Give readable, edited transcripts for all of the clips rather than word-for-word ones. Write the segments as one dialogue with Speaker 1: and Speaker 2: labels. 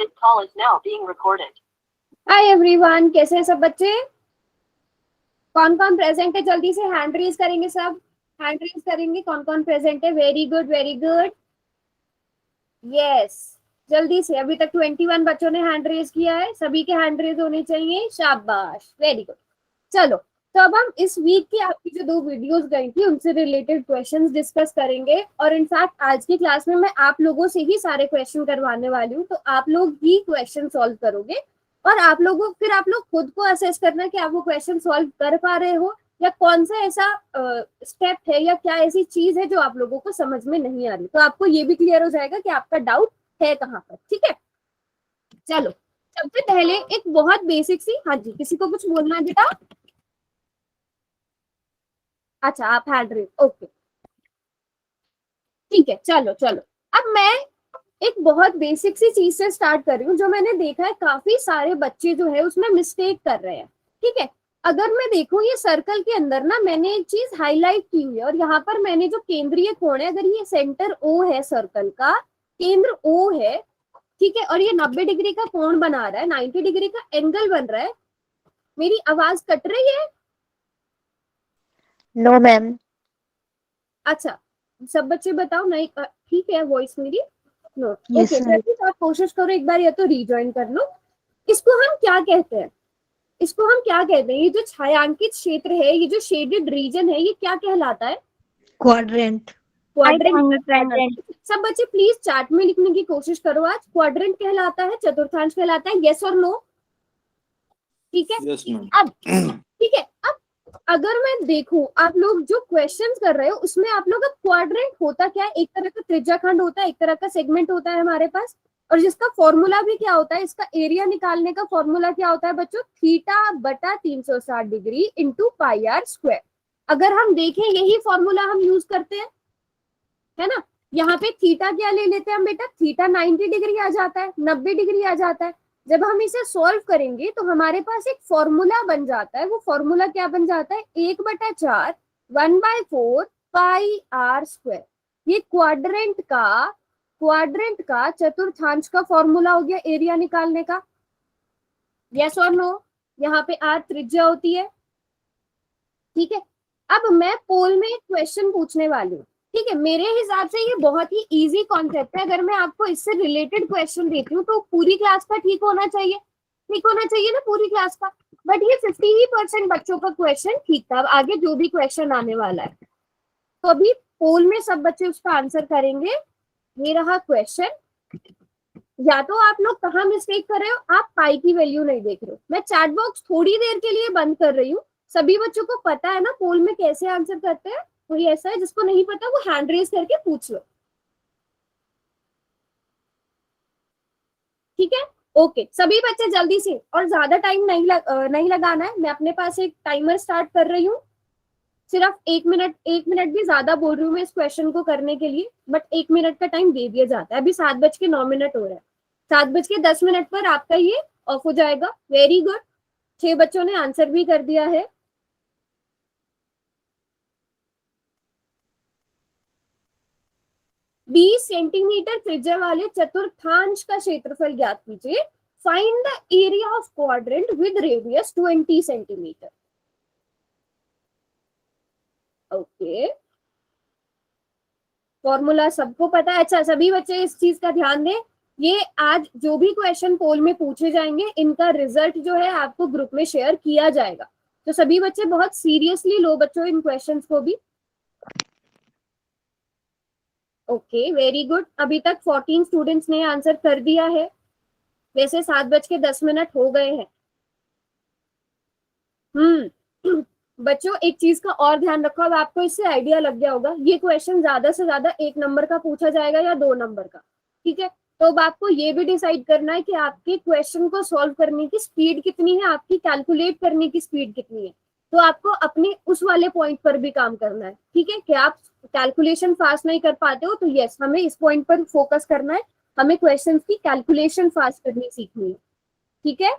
Speaker 1: This call is now being recorded.
Speaker 2: Hi everyone, कैसे हैं सब बच्चे? कौन कौन प्रेजेंट है? जल्दी से हैंड रेज करेंगे, सब हैंड रेज करेंगे। कौन कौन प्रेजेंट है? Very good, very good. Yes, जल्दी से। अभी तक 21 बच्चों ने हैंड रेज किया है, सभी के हैंड रेज होने चाहिए। शाबाश, वेरी गुड। चलो, तो अब हम इस वीक की आपकी जो 2 वीडियोस गई थी उनसे रिलेटेड क्वेश्चंस डिस्कस करेंगे। और इनफैक्ट आज की क्लास में मैं आप लोगों से ही सारे क्वेश्चन करवाने वाली हूँ, तो आप लोग ही क्वेश्चन सॉल्व करोगे और आप लोग खुद को असेस करना कि आप वो क्वेश्चन सॉल्व कर पा रहे हो या कौन सा ऐसा स्टेप है या क्या ऐसी चीज है जो आप लोगों को समझ में नहीं आ रही। तो आपको ये भी क्लियर हो जाएगा कि आपका डाउट है कहाँ पर। ठीक है, चलो सबसे पहले एक बहुत बेसिक सी, हाँ जी, किसी को कुछ बोलना है बेटा? अच्छा, आप हैंड रेज, ओके, ठीक है। चलो चलो, अब मैं एक बहुत बेसिक सी चीज से स्टार्ट कर रही हूँ जो मैंने देखा है काफी सारे बच्चे जो है उसमें मिस्टेक कर रहे हैं। ठीक है, अगर मैं देखूं ये सर्कल के अंदर ना मैंने एक चीज हाईलाइट की हुई है और यहाँ पर मैंने जो केंद्रीय कोण है, अगर ये सेंटर ओ है, सर्कल का केंद्र ओ है, ठीक है, और ये 90 डिग्री का कोण बना रहा है, 90 डिग्री का एंगल बन रहा है। मेरी आवाज कट रही है?
Speaker 3: No ma'am.
Speaker 2: अच्छा, सब बच्चे बताओ नहीं, ठीक है वॉइस मेरी? No,
Speaker 3: Yes,
Speaker 2: okay,
Speaker 3: sir.
Speaker 2: फिर आप कोशिश करो एक बार या तो रीजॉइन कर लो। इसको हम क्या कहते हैं? इसको हम क्या कहते हैं? ये जो छायांकित क्षेत्र है, ये जो शेडेड रीजन है, ये क्या कहलाता है?
Speaker 3: क्वाड्रेंट।
Speaker 2: क्वाड्रेंट। सब बच्चे प्लीज चार्ट में लिखने की कोशिश करो। आज क्वाड्रेंट कहलाता है, चतुर्थांश कहलाता है। यस और नो? ठीक है,
Speaker 4: यस मैम।
Speaker 2: अब ठीक है, अब अगर मैं देखूं आप लोग जो क्वेश्चंस कर रहे हो उसमें आप लोग, अब क्वाड्रेंट होता क्या है? एक तरह का त्रिज्याखंड होता है, एक तरह का सेगमेंट होता है हमारे पास, और जिसका फॉर्मूला भी क्या होता है, इसका एरिया निकालने का फॉर्मूला क्या होता है बच्चों? थीटा बटा 360 degree into pi r square. अगर हम देखें यही फॉर्मूला हम यूज करते हैं, है ना। यहाँ पे थीटा क्या ले लेते हैं हम बेटा? थीटा 90 डिग्री आ जाता है, 90 डिग्री आ जाता है। जब हम इसे सॉल्व करेंगे तो हमारे पास एक फॉर्मूला बन जाता है। वो फॉर्मूला क्या बन जाता है? 1/4 1/4 पाई आर स्क्वायर। ये क्वाड्रेंट का चतुर्थांश का फॉर्मूला हो गया एरिया निकालने का। यस और नो? यहाँ पे आर त्रिज्या होती है। ठीक है, अब मैं पोल में एक क्वेश्चन पूछने वाली हूँ। ठीक है, मेरे हिसाब से ये बहुत ही इजी कॉन्सेप्ट है। अगर मैं आपको इससे रिलेटेड क्वेश्चन देती हूँ तो पूरी क्लास का ठीक होना चाहिए, ठीक होना चाहिए ना पूरी क्लास का। बट ये 50% बच्चों का क्वेश्चन ठीक था। अब आगे जो भी क्वेश्चन आने वाला है, तो अभी पोल में सब बच्चे उसका आंसर करेंगे। ये रहा क्वेश्चन। या तो आप लोग कहाँ मिस्टेक कर रहे हो, आप पाई की वैल्यू नहीं देख रहे हो। मैं चैट बॉक्स थोड़ी देर के लिए बंद कर रही हूँ। सभी बच्चों को पता है ना पोल में कैसे आंसर करते हैं? कोई ऐसा है जिसको नहीं पता वो हैंड रेज करके पूछ लो। ठीक है, ओके, सभी बच्चे जल्दी से, और ज्यादा टाइम नहीं लगाना है। मैं अपने पास एक टाइमर स्टार्ट कर रही हूँ। सिर्फ 1 मिनट भी ज्यादा बोल रही हूँ मैं इस क्वेश्चन को करने के लिए, बट 1 मिनट का टाइम दे दिया जाता है। अभी 7:09 हो रहा है, 7:10 पर आपका ये ऑफ हो जाएगा। वेरी गुड, 6 बच्चों ने आंसर भी कर दिया है। 20 सेंटीमीटर त्रिज्या वाले चतुर्थांश का क्षेत्रफल ज्ञात कीजिए। Find the area of quadrant with radius 20 centimetre. Okay, formula सबको पता है? अच्छा, सभी बच्चे इस चीज का ध्यान दें। ये आज जो भी क्वेश्चन पोल में पूछे जाएंगे इनका रिजल्ट जो है आपको ग्रुप में शेयर किया जाएगा। तो सभी बच्चे बहुत सीरियसली लो बच्चों इन क्वेश्चंस को भी। Okay, very good. अभी तक 14 स्टूडेंट्स ने आंसर कर दिया है। वैसे 7:10 हो गए हैं। बच्चों एक चीज का और ध्यान रखो, अब आपको इससे आइडिया लग गया होगा ये क्वेश्चन ज्यादा से ज्यादा 1 नंबर का पूछा जाएगा या 2 नंबर का। ठीक है, तो अब आपको ये भी डिसाइड करना है कि आपके क्वेश्चन को सॉल्व करने की स्पीड कितनी है, आपकी कैलकुलेट करने की स्पीड कितनी है। तो आपको अपने उस वाले पॉइंट पर भी काम करना है। ठीक है, कि आप कैलकुलेशन फास्ट नहीं कर पाते हो तो यस, हमें इस पॉइंट पर फोकस करना है। हमें क्वेश्चन की कैलकुलेशन फास्ट करनी सीखनी है। ठीक है,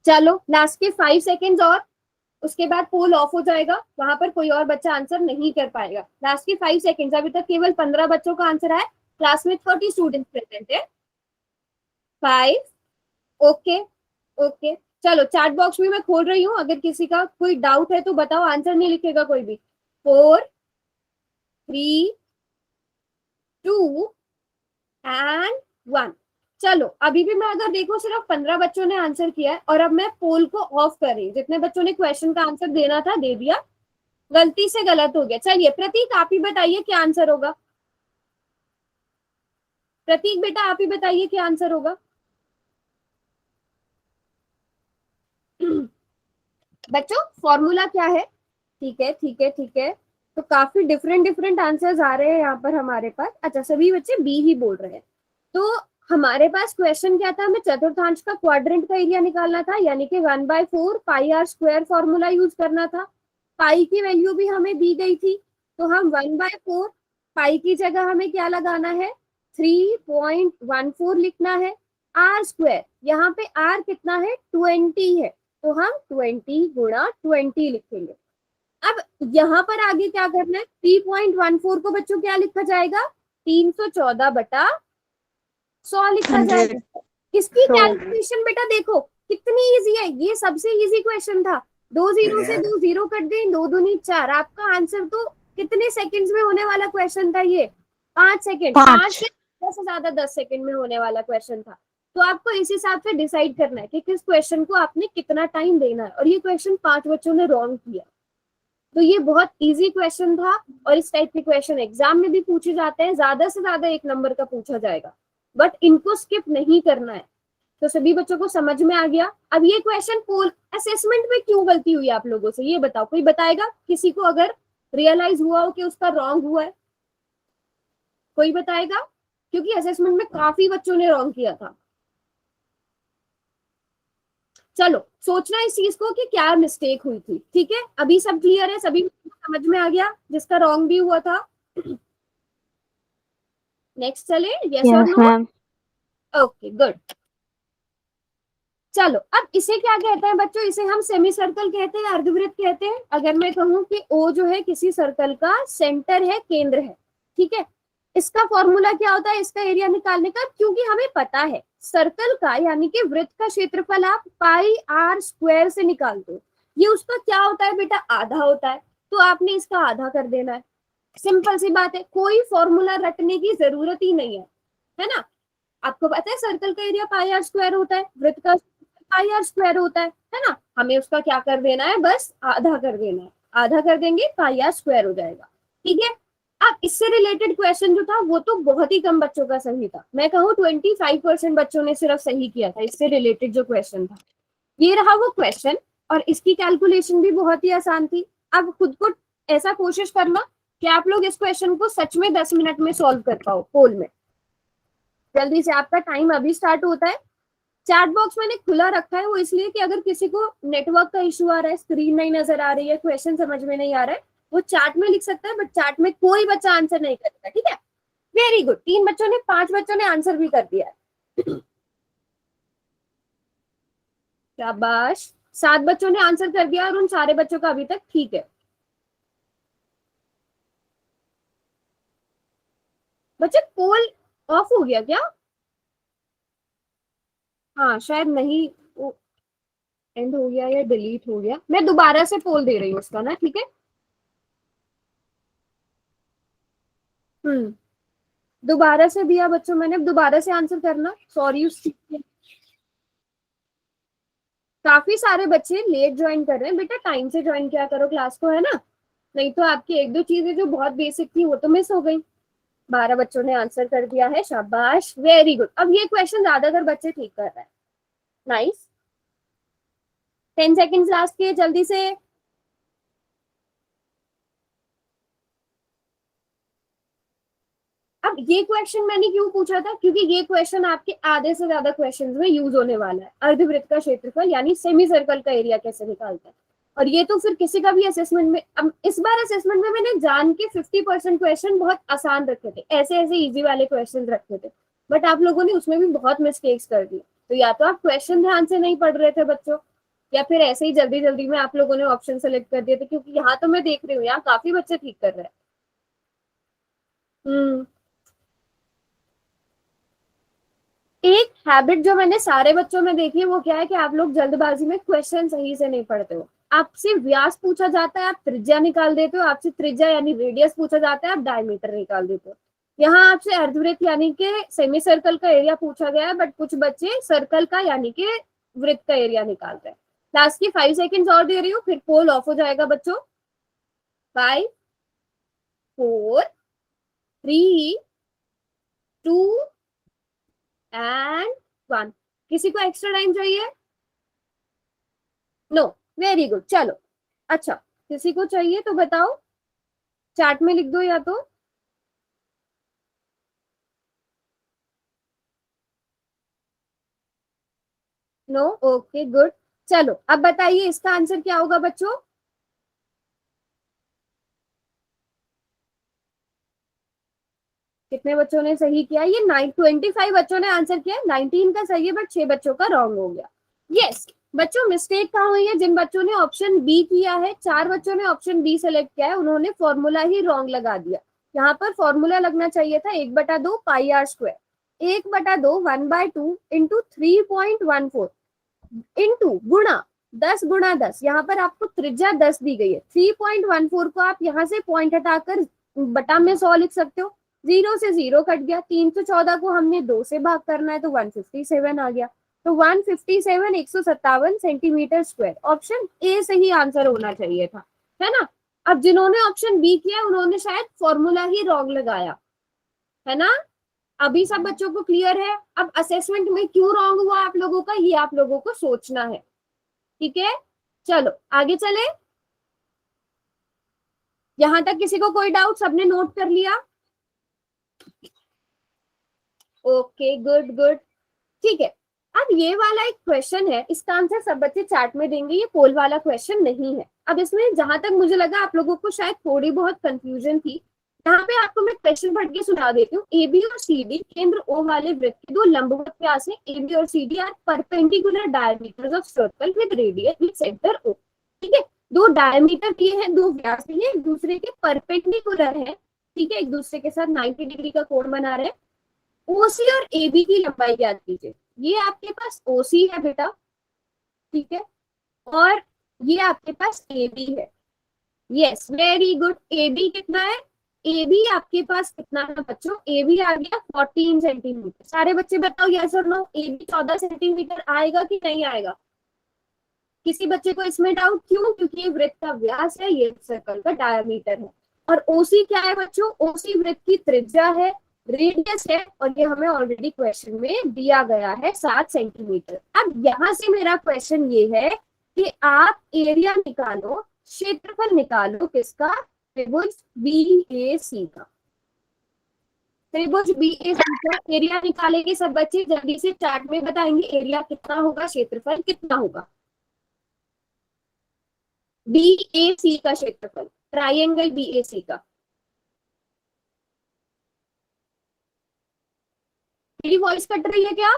Speaker 2: चलो लास्ट के 5 सेकेंड्स और, उसके बाद पोल ऑफ हो जाएगा। वहां पर कोई और बच्चा आंसर नहीं कर पाएगा। लास्ट के 5 सेकेंड्स। अभी तक केवल 15 बच्चों का आंसर आया। क्लास में 30 स्टूडेंट्स प्रेजेंट है। 5। ओके ओके, चलो चैट बॉक्स भी मैं खोल रही हूँ, अगर किसी का कोई डाउट है तो बताओ, आंसर नहीं लिखेगा कोई भी। 4, 3, 2 एंड 1। चलो अभी भी मैं अगर देखो सिर्फ 15 बच्चों ने आंसर किया है, और अब मैं पोल को ऑफ कर रही हूँ। जितने बच्चों ने क्वेश्चन का आंसर देना था दे दिया, गलती से गलत हो गया। चलिए प्रतीक आप ही बताइए क्या आंसर होगा। प्रतीक बेटा आप ही बताइए क्या आंसर होगा। बच्चों फॉर्मूला क्या है? ठीक है ठीक है ठीक है, तो काफी डिफरेंट डिफरेंट आंसर्स आ रहे हैं यहाँ पर हमारे पास। अच्छा सभी बच्चे बी ही बोल रहे हैं। तो हमारे पास क्वेश्चन क्या था, हमें चतुर्थांश का क्वाड्रेंट का एरिया निकालना था, यानी कि 1/4 पाई आर स्क्वायर फॉर्मूला यूज करना था। पाई की वैल्यू भी हमें दी गई थी, तो हम 1/4 पाई की जगह हमें क्या लगाना है, 3.14 लिखना है। आर स्क्वायर, यहाँ पे आर कितना है, 20 है, तो हम 20 गुणा 20 लिखेंगे। अब यहाँ पर आगे क्या करना है, 3.14 को बच्चों क्या लिखा जाएगा, 314/100 लिखा जाएगा। इसकी
Speaker 3: 100।
Speaker 2: कैलकुलेशन बेटा देखो कितनी इजी है, ये सबसे इजी क्वेश्चन था। 2 जीरो से 2 जीरो कट गई, 2 दूनी 4, आपका आंसर तो कितने सेकंड्स में होने वाला क्वेश्चन था ये, 5 सेकंड। 5 से ज्यादा 10 सेकंड में होने वाला क्वेश्चन था। तो आपको इस हिसाब से डिसाइड करना है कि किस क्वेश्चन को आपने कितना टाइम देना है, और ये क्वेश्चन 5 बच्चों ने रॉन्ग किया। तो ये बहुत इजी क्वेश्चन था, और इस टाइप के क्वेश्चन एग्जाम में भी पूछे जाते हैं, ज्यादा से ज्यादा 1 नंबर का पूछा जाएगा, बट इनको स्किप नहीं करना है। तो सभी बच्चों को समझ में आ गया। अब ये क्वेश्चन पोल असेसमेंट में क्यों गलती हुई आप लोगों से, ये बताओ, कोई बताएगा किसी को अगर रियलाइज हुआ हो कि उसका रॉन्ग हुआ है, कोई बताएगा? क्योंकि असेसमेंट में काफी बच्चों ने रॉन्ग किया था। चलो सोचना इस चीज को कि क्या मिस्टेक हुई थी। ठीक है अभी सब क्लियर है, सभी समझ में आ गया जिसका रॉन्ग भी हुआ था। नेक्स्ट चले, यस और नो?
Speaker 3: मैम।
Speaker 2: Okay good. चलो अब इसे क्या कहते हैं बच्चों, इसे हम सेमी सर्कल कहते हैं, अर्धवृत्त कहते हैं। अगर मैं कहूं कि ओ जो है किसी सर्कल का सेंटर है, केंद्र है, ठीक है, इसका फॉर्मूला क्या होता है इसका एरिया निकालने का, क्योंकि हमें पता है सर्कल का यानी कि वृत्त का क्षेत्रफल आप पाई आर स्क्वायर से निकालते हो। ये उसका क्या होता है बेटा, आधा होता है, तो आपने इसका आधा कर देना है। सिंपल सी बात है, कोई फॉर्मूला रटने की जरूरत ही नहीं है ना। आपको पता है सर्कल का एरिया पाई आर स्क्वायर होता है, वृत्त का पाई आर स्क्वायर होता है ना। हमें उसका क्या कर देना है, बस आधा कर देना है, आधा कर देंगे पाई आर स्क्वायर हो जाएगा। ठीक है, अब इससे रिलेटेड क्वेश्चन जो था वो तो बहुत ही कम बच्चों का सही था, मैं कहूँ 25% बच्चों ने सिर्फ सही किया था इससे रिलेटेड जो क्वेश्चन था। ये रहा वो क्वेश्चन, और इसकी कैलकुलेशन भी बहुत ही आसान थी। अब खुद को ऐसा कोशिश करना कि आप लोग इस क्वेश्चन को सच में 10 मिनट में सॉल्व कर पाओ पोल में। जल्दी से, आपका टाइम अभी स्टार्ट होता है। चैट बॉक्स मैंने खुला रखा है, वो इसलिए कि अगर किसी को नेटवर्क का इशू आ रहा है, स्क्रीन नहीं नजर आ रही है, क्वेश्चन समझ में नहीं आ रहा है, वो चैट में लिख सकता है, बट चैट में कोई बच्चा आंसर नहीं करेगा। ठीक है, वेरी गुड, 3 बच्चों ने, 5 बच्चों ने आंसर भी कर दिया है। शाबाश, 7 बच्चों ने आंसर कर दिया, और उन सारे बच्चों का अभी तक ठीक है। बच्चे पोल ऑफ हो गया क्या? हाँ शायद नहीं, एंड हो गया या डिलीट हो गया। मैं दोबारा से पोल दे रही हूँ उसका ना, ठीक है। हम्म, दोबारा से दिया बच्चों मैंने, अब दोबारा से आंसर करना, सॉरी उस चीज के। काफी सारे बच्चे लेट ज्वाइन कर रहे हैं, बेटा टाइम से ज्वाइन किया करो क्लास को, है ना, नहीं तो आपकी 1-2 चीजें जो बहुत बेसिक थी वो तो मिस हो गई। 12 बच्चों ने आंसर कर दिया है, शाबाश, वेरी गुड। अब ये क्वेश्चन ज्यादातर बच्चे ठीक कर रहे हैं, नाइस। 10 सेकेंड लास्ट के, जल्दी से। अब ये क्वेश्चन मैंने क्यों पूछा था, क्योंकि ये क्वेश्चन आपके आधे से ज्यादा क्वेश्चंस में यूज होने वाला है। अर्धवृत्त का क्षेत्रफल यानी सेमी सर्कल का एरिया कैसे निकालता है, और ये तो फिर किसी का भी असेसमेंट में, अब इस बार असेसमेंट में मैंने जान के 50% क्वेश्चन बहुत आसान रखे थे, ऐसे ऐसे इजी वाले क्वेश्चन रखे थे, बट आप लोगों ने उसमें भी बहुत मिस्टेक्स कर दी। तो या तो आप क्वेश्चन ध्यान से नहीं पढ़ रहे थे बच्चों, या फिर ऐसे ही जल्दी जल्दी में आप लोगों ने ऑप्शन सेलेक्ट कर दिए थे, क्योंकि यहाँ तो मैं देख रही हूँ यहाँ काफी बच्चे ठीक कर रहे हैं। हम्म, एक हैबिट जो मैंने सारे बच्चों में देखी है वो क्या है कि आप लोग जल्दबाजी में क्वेश्चन सही से नहीं पढ़ते हो। आपसे व्यास पूछा जाता है, आप त्रिज्या निकाल देते हो, आपसे त्रिज्या यानी रेडियस पूछा जाता है, आप डायमीटर निकाल देते हो। यहाँ आपसे अर्धवृत्त यानी कि सेमी सर्कल का एरिया पूछा गया है, बट कुछ बच्चे सर्कल का यानी कि वृत्त का एरिया निकालते हैं। लास्ट की 5 सेकेंड्स और दे रही हूँ, फिर पोल ऑफ हो जाएगा बच्चों। 5 4 3 2 एंड 1। किसी को एक्स्ट्रा टाइम चाहिए? No, very good. चलो अच्छा, किसी को चाहिए तो बताओ, चैट में लिख दो या तो। No, okay good. चलो अब बताइए इसका आंसर क्या होगा बच्चों? कितने बच्चों ने सही किया? ये 25 बच्चों ने आंसर किया, 19 का सही है बट 6 बच्चों का रॉन्ग हो गया। यस बच्चों, मिस्टेक कहाँ हुई है? जिन बच्चों ने ऑप्शन बी किया है, 4 बच्चों ने ऑप्शन बी सेलेक्ट किया है, उन्होंने फॉर्मूला ही रॉन्ग लगा दिया। यहाँ पर फॉर्मूला लगना चाहिए था 1/2 pi r square. 1/2 1/2 into 3.14 into गुणा 10 गुणा 10। यहाँ पर आपको त्रिज्या 10 दी गई है। 3.14 को आप यहाँ से पॉइंट हटाकर बटा में 100 लिख सकते हो। 0 से 0 कट गया। 314 को हमने 2 से भाग करना है तो 157 आ गया। तो 157 157 सेंटीमीटर स्क्वायर। ऑप्शन ए सही आंसर होना चाहिए था, है ना। अब जिन्होंने ऑप्शन बी किया उन्होंने शायद फॉर्मूला ही रॉन्ग लगाया, है ना। अभी सब बच्चों को क्लियर है? अब असेसमेंट में क्यों रॉन्ग हुआ आप लोगों का, ये आप लोगों को सोचना है, ठीक है। चलो आगे चले। यहां तक किसी को कोई डाउट? सबने नोट कर लिया? ओके गुड गुड, ठीक है। अब ये वाला एक क्वेश्चन है, इसका आंसर सब बच्चे चैट में देंगे, ये पोल वाला क्वेश्चन नहीं है। अब इसमें जहां तक मुझे लगा आप लोगों को शायद थोड़ी बहुत कंफ्यूजन थी। यहाँ पे आपको मैं क्वेश्चन पढ़ के सुना देती हूँ। ए बी और सी डी केंद्र ओ वाले वृत्त के दो लंबवत व्यास है। ए बी और C D are perpendicular diameters of circle with radius with centre O. ठीक है, दो डायमीटर दिए हैं, दो व्यास दिए हैं, एक दूसरे के परपेंडिकुलर है, ठीक है, एक दूसरे के साथ 90 डिग्री का कोण बना रहे हैं। ओसी और एबी की लंबाई ज्ञात कीजिए। ये आपके पास ओसी है बेटा, ठीक है, और ये आपके पास एबी है। Yes very good. एबी कितना है? एबी आपके पास कितना है बच्चों? एबी आ गया 14 सेंटीमीटर। सारे बच्चे बताओ यस और नो, एबी 14 सेंटीमीटर आएगा कि नहीं आएगा? किसी बच्चे को इसमें डाउट? क्यों? क्योंकि ये वृत्त का व्यास है, ये सर्कल का डायमीटर है। और ओसी क्या है बच्चों? ओसी वृत्त की त्रिज्या है, रेडियस है, और ये हमें ऑलरेडी क्वेश्चन में दिया गया है 7 सेंटीमीटर। अब यहां से मेरा क्वेश्चन ये है कि आप एरिया निकालो, क्षेत्रफल निकालो किसका? त्रिभुज बीएसी का। त्रिभुज बीएसी का एरिया निकालेंगे सब बच्चे, जल्दी से चार्ट में बताएंगे एरिया कितना होगा, क्षेत्रफल कितना होगा। बीएसी का क्षेत्रफल, ट्राइंगल बीएसी का। मेरी वॉइस कट रही है क्या?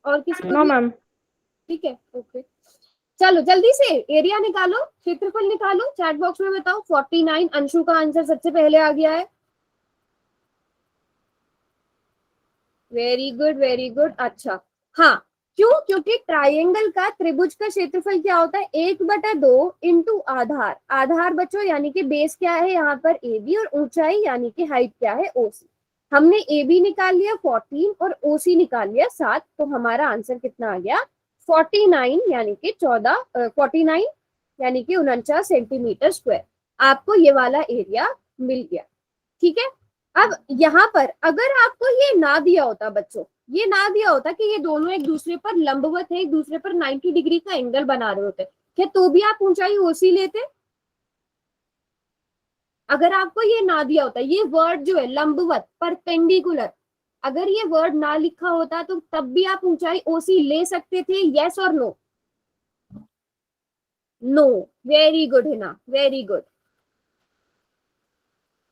Speaker 2: और किसी
Speaker 3: नो मैम।
Speaker 2: ठीक है, ओके। चलो जल्दी से एरिया निकालो, क्षेत्रफल निकालो, चैट बॉक्स में बताओ। 49। अंशु का आंसर सबसे पहले आ गया है। Very good very good. अच्छा हाँ, क्यों? क्योंकि ट्राइंगल का, त्रिभुज का क्षेत्रफल क्या होता है? 1/2 इंटू आधार। आधार बच्चों यानी कि बेस क्या है यहाँ पर? ए बी, और ऊंचाई यानी कि हाइट क्या है? ओसी। हमने ए बी निकाल लिया 14 और ओसी निकाल लिया 7, तो हमारा आंसर कितना आ गया? 49 यानी कि 49 यानी कि 49 सेंटीमीटर स्क्वायर। आपको ये वाला एरिया मिल गया, ठीक है। अब यहाँ पर अगर आपको ये ना दिया होता बच्चों, ये ना दिया होता कि ये दोनों एक दूसरे पर लंबवत है, एक दूसरे पर 90 डिग्री का एंगल बना रहे होते, क्या तो भी आप ऊंचाई ओसी लेते? अगर आपको ये ना दिया होता, ये वर्ड जो है लंबवत, परपेंडिकुलर, अगर ये वर्ड ना लिखा होता तो तब भी आप ऊंचाई ओसी ले सकते थे? यस और नो? नो, वेरी गुड है ना, वेरी गुड।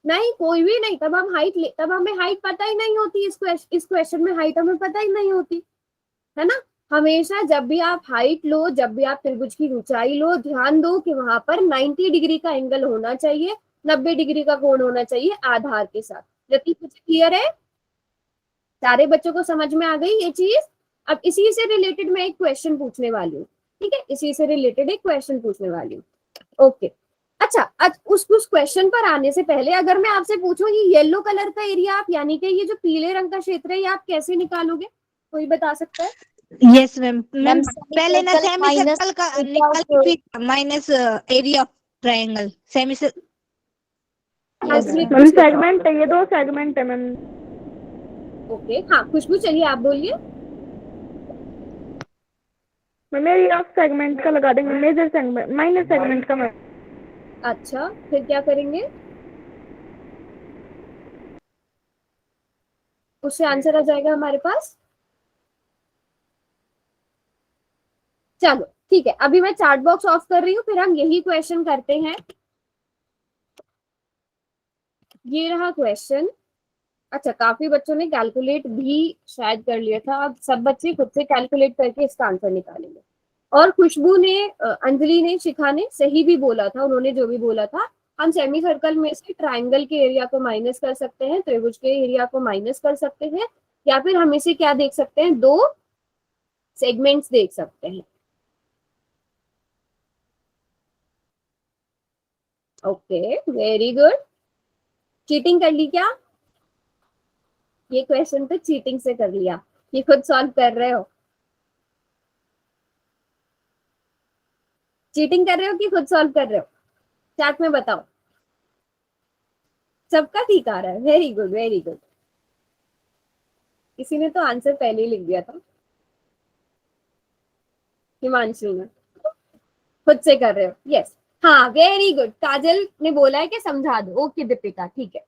Speaker 2: नहीं, कोई भी नहीं। तब हम तब हमें हाइट पता ही नहीं होती। इस क्वेश्चन में हाइट हमें पता ही नहीं होती, है ना। हमेशा जब भी आप हाइट लो, जब भी आप त्रिभुज की ऊंचाई लो, ध्यान दो कि वहां पर 90 डिग्री का एंगल होना चाहिए, 90 डिग्री का कोण होना चाहिए आधार के साथ। प्रतीक कुछ क्लियर है? सारे बच्चों को समझ में आ गई ये चीज? अब इसी से रिलेटेड मैं एक क्वेश्चन पूछने वाली हूँ, ठीक है, इसी से रिलेटेड एक क्वेश्चन पूछने वाली हूँ। ओके, अच्छा, उस क्वेश्चन पर आने से पहले अगर मैं आपसे पूछूं ये येलो कलर का एरिया आप यानी कि ये जो पीले रंग का क्षेत्र है ये आप कैसे निकालोगे? कोई बता सकता है?
Speaker 3: Yes ma'am. मैम पहले ना सेमी सर्कल का निकाल के फिर minus area of triangle semi
Speaker 2: ma'am
Speaker 4: segment है, ये 2 सेगमेंट है मैम।
Speaker 2: ओके, हाँ खुशबू चलिए आप बोलिए।
Speaker 4: मैम एरिया ऑफ सेगमेंट का लगा देंगे, मेजर सेगमेंट माइनर सेगमेंट का मैम।
Speaker 2: अच्छा, फिर क्या करेंगे? उससे आंसर आ जाएगा हमारे पास। चलो ठीक है, अभी मैं चार्ट बॉक्स ऑफ कर रही हूँ, फिर हम यही क्वेश्चन करते हैं। ये रहा क्वेश्चन। अच्छा, काफी बच्चों ने कैलकुलेट भी शायद कर लिया था, अब सब बच्चे खुद से कैलकुलेट करके इसका आंसर निकालेंगे। और खुशबू ने, अंजलि ने, शिखा ने सही भी बोला था, उन्होंने जो भी बोला था, हम सेमी सर्कल में से ट्राइंगल के एरिया को माइनस कर सकते हैं, त्रिभुज के एरिया को माइनस कर सकते हैं, या फिर हम इसे क्या देख सकते हैं, 2 सेगमेंट्स देख सकते हैं। Okay, very good. चीटिंग कर ली क्या? ये क्वेश्चन तो चीटिंग से कर लिया, ये खुद सॉल्व कर रहे हो? चीटिंग कर रहे हो कि खुद सॉल्व कर रहे हो? चैट में बताओ। सबका ठीक आ रहा है, वेरी गुड वेरी गुड। किसी ने तो आंसर पहले ही लिख दिया था, हिमांशु ने। खुद से कर रहे हो? यस, हाँ वेरी गुड। काजल ने बोला है कि समझा दो। ओके दीपिका, ठीक है।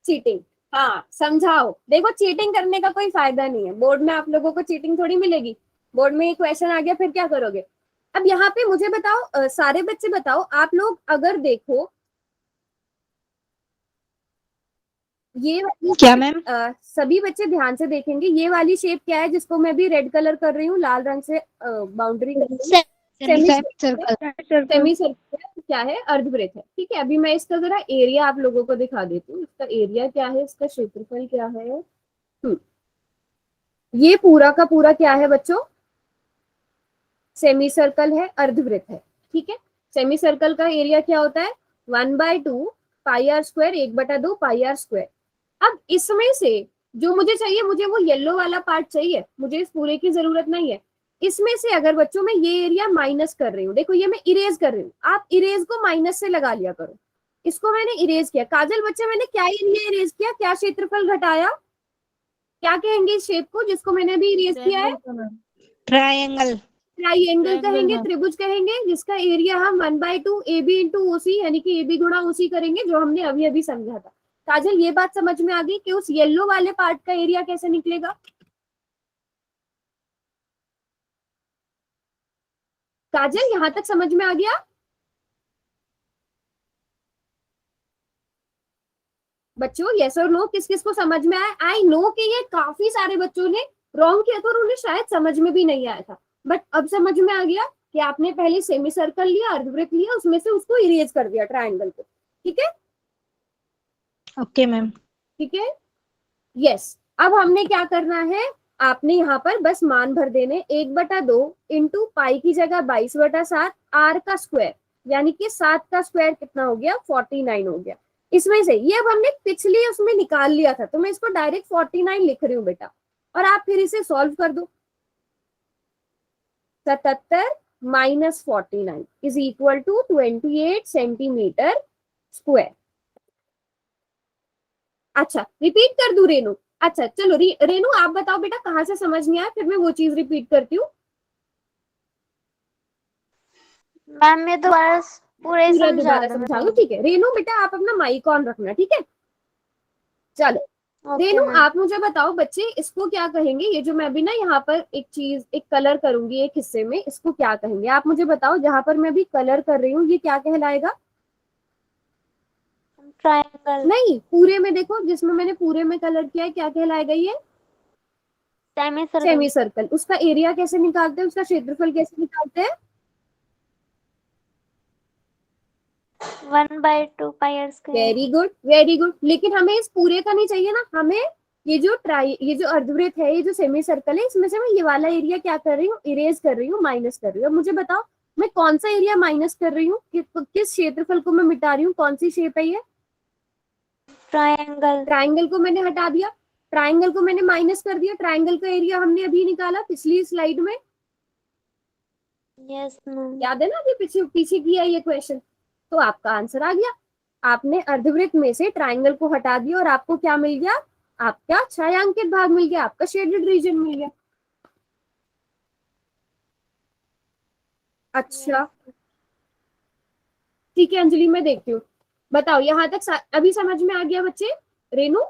Speaker 2: चीटिंग, हाँ समझाओ। देखो चीटिंग करने का कोई फायदा नहीं है, बोर्ड में आप लोगों को चीटिंग थोड़ी मिलेगी। बोर्ड में ये क्वेश्चन आ गया फिर क्या करोगे? अब यहाँ पे मुझे बताओ, सारे बच्चे बताओ, आप लोग अगर देखो ये वाली
Speaker 3: क्या मैम?
Speaker 2: सभी बच्चे ध्यान से देखेंगे, ये वाली शेप क्या है जिसको मैं भी रेड कलर कर रही हूँ, लाल रंग से बाउंड्री कर रही हूँ। सेमी सर्कल क्या है? अर्धवृत्त है, ठीक है। अभी मैं इसका जरा एरिया आप लोगों को दिखा देती हूँ, इसका एरिया क्या है, इसका क्षेत्रफल क्या है। ये पूरा का पूरा क्या है बच्चों? सेमी सर्कल है, अर्धवृत्त है, ठीक है। सेमी सर्कल का एरिया क्या होता है? 1/2 pi r square, 1/2 pi r square. अब इसमें से जो मुझे चाहिए, मुझे वो येलो वाला पार्ट चाहिए, मुझे इस पूरे की जरूरत नहीं है। इसमें से अगर बच्चों मैं ये एरिया माइनस कर रही हूँ, देखो ये मैं इरेज कर रही हूँ, आप इरेज को माइनस से लगा लिया करो। इसको मैंने इरेज किया। काजल बच्चे मैंने क्या एरिया इरेज किया, क्या क्षेत्रफल घटाया, क्या कहेंगे इस शेप को जिसको मैंने अभी इरेज किया है?
Speaker 3: ट्रायंगल।
Speaker 2: ट्राइएंगल कहेंगे, त्रिभुज कहेंगे, जिसका एरिया हम 1/2 AB इंटू ओसी यानी कि AB गुणा ओसी करेंगे, जो हमने अभी अभी समझा था। काजल ये बात समझ में आ गई कि उस येलो वाले पार्ट का एरिया कैसे निकलेगा? काजल यहां तक समझ में आ गया? बच्चों यस और नो, किस किस को समझ में आया? आई नो कि ये काफी सारे बच्चों ने रॉन्ग किया था और उन्हें शायद समझ में भी नहीं आया था, बट अब समझ में आ गया कि आपने पहले सेमी सर्कल लिया, अर्धवृत्त लिया, उसमें से उसको इरेज कर दिया ट्राइंगल को, ठीक है।
Speaker 3: Okay ma'am.
Speaker 2: ठीक है, यस। अब हमने क्या करना है, आपने यहाँ पर बस मान भर देने, 1/2 इंटू पाई की जगह 22/7 आर का स्क्वायर, यानी कि 7 का स्क्वायर कितना हो गया? 49 हो गया। इसमें से ये अब हमने पिछली उसमें निकाल लिया था, तो मैं इसको डायरेक्ट 49 लिख रही हूँ बेटा, और आप फिर इसे सॉल्व कर दो। 77 minus 49 is equal to 28 centimetre square. अच्छा रिपीट कर दूं रेनू? अच्छा चलो रेनू आप बताओ बेटा कहाँ से समझ नहीं आया, फिर मैं वो चीज रिपीट करती हूँ।
Speaker 5: मैम मैं दोबारा पूरे
Speaker 2: पूरा
Speaker 5: समझा
Speaker 2: दोबारा
Speaker 5: दो
Speaker 2: समझाऊँ, ठीक है। रेनू बेटा आप अपना माइक ऑन रखना, ठीक है। चलो रेनू आप मुझे बताओ बच्चे, इसको क्या कहेंगे? ये जो मैं अभी ना यहाँ पर एक चीज, एक कलर करूंगी एक हिस्से में, इसको क्या कहेंगे आप मुझे बताओ। जहां पर मैं अभी कलर कर रही हूँ ये क्या कहलाएगा?
Speaker 5: ट्रायंगल।
Speaker 2: नहीं, पूरे में देखो, जिसमें मैंने पूरे में कलर किया है क्या कहलाएगा ये?
Speaker 5: Semi circle.
Speaker 2: Semi circle. उसका एरिया कैसे निकालते हैं, उसका क्षेत्रफल कैसे निकालते हैं?
Speaker 5: 1/2 pi r square.
Speaker 2: Very good very good. लेकिन हमें इस पूरे का नहीं चाहिए ना, हमें ये जो अर्धवृत्त है, ये जो सेमी सर्कल है, इसमें से मैं ये वाला एरिया क्या कर रही हूँ, इरेज कर रही हूँ, माइनस कर रही हूँ। अब मुझे बताओ मैं कौन सा एरिया माइनस कर रही हूँ, किस क्षेत्रफल को मैं मिटा रही हूँ, कौन सी शेप है ये?
Speaker 5: ट्रायंगल।
Speaker 2: ट्राइंगल को मैंने हटा दिया, ट्राइंगल को मैंने माइनस कर दिया, ट्राइंगल का एरिया हमने अभी निकाला पिछली स्लाइड में,
Speaker 5: यस मैम।
Speaker 2: याद है ना, अभी पीछे पीछे किया ये क्वेश्चन। तो आपका आंसर आ गया, आपने अर्धवृत्त में से ट्राइंगल को हटा दिया और आपको क्या मिल गया, आपका छायांकित भाग मिल गया, आपका शेडेड रीजन मिल गया। अच्छा ठीक है अंजलि, मैं देखती हूँ, बताओ यहाँ तक अभी समझ में आ गया बच्चे? Renu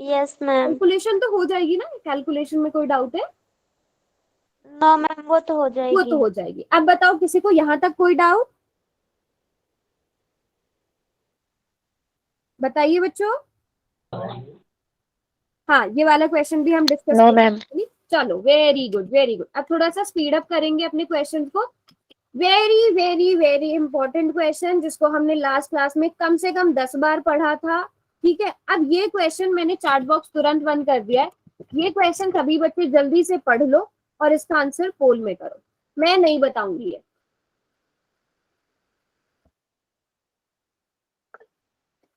Speaker 5: yes ma'am.
Speaker 2: कैलकुलेशन तो हो जाएगी ना, कैलकुलेशन में कोई डाउट है?
Speaker 5: नो मैम, वो तो हो
Speaker 2: वो
Speaker 5: जाएगी।
Speaker 2: तो हो जाएगी। अब बताओ किसी को यहाँ तक कोई डाउट? बताइए बच्चों। हाँ ये वाला क्वेश्चन भी हम डिस्कस करेंगे। चलो वेरी गुड वेरी गुड। अब थोड़ा सा स्पीड अप करेंगे अपने क्वेश्चन को। Very very very important question जिसको हमने लास्ट क्लास में कम से कम 10 बार पढ़ा था। ठीक है, अब ये क्वेश्चन मैंने चैट बॉक्स तुरंत बंद कर दिया है। ये क्वेश्चन सभी बच्चे जल्दी से पढ़ लो और इसका आंसर पोल में करो, मैं नहीं बताऊंगी ये।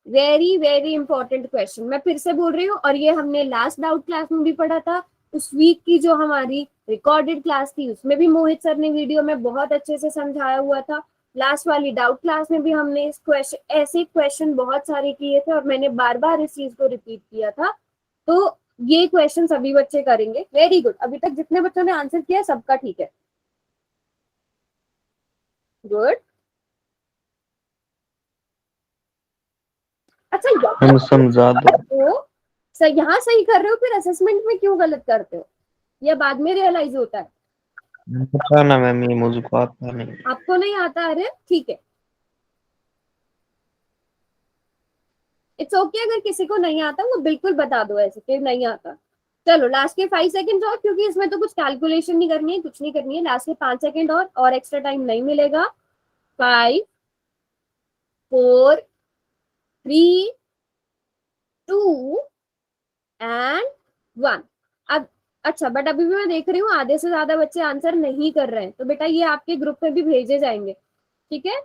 Speaker 2: वेरी वेरी इंपॉर्टेंट क्वेश्चन, मैं फिर से बोल रही हूँ, और ये हमने लास्ट डाउट क्लास में भी पढ़ा था। उस वीक की जो हमारी रिकॉर्डेड क्लास थी उसमें भी मोहित सर ने वीडियो में बहुत अच्छे से समझाया हुआ था। लास्ट वाली डाउट क्लास में भी हमने इस क्वेश्चन, ऐसे क्वेश्चन बहुत सारे किए थे और मैंने बार बार इस चीज को रिपीट किया था। तो ये क्वेश्चन सभी बच्चे करेंगे। वेरी गुड, अभी तक जितने बच्चों ने आंसर किया सबका ठीक है, गुड। अच्छा
Speaker 6: हम समझा दो।
Speaker 2: सर यहाँ सही कर रहे हो, फिर असेसमेंट में क्यों गलत करते हो, या बाद में रियलाइज होता है?
Speaker 6: पता ना मैम, ये मुझको आता नहीं।
Speaker 2: आपको नहीं आता? अरे ठीक है, इट्स ओके अगर किसी को नहीं आता वो बिल्कुल बता दो ऐसे कि नहीं आता। चलो लास्ट के 5 सेकंड और, क्योंकि इसमें तो कुछ कैलकुलेशन नहीं करनी है, कुछ नहीं करनी है। लास्ट के 5 सेकंड और एक्स्ट्रा टाइम नहीं मिलेगा। 5 4 3 2 एंड 1। अब अच्छा, बट अभी भी मैं देख रही हूँ आधे से ज्यादा बच्चे आंसर नहीं कर रहे हैं, तो बेटा ये आपके ग्रुप में भी भेजे जाएंगे, ठीक है?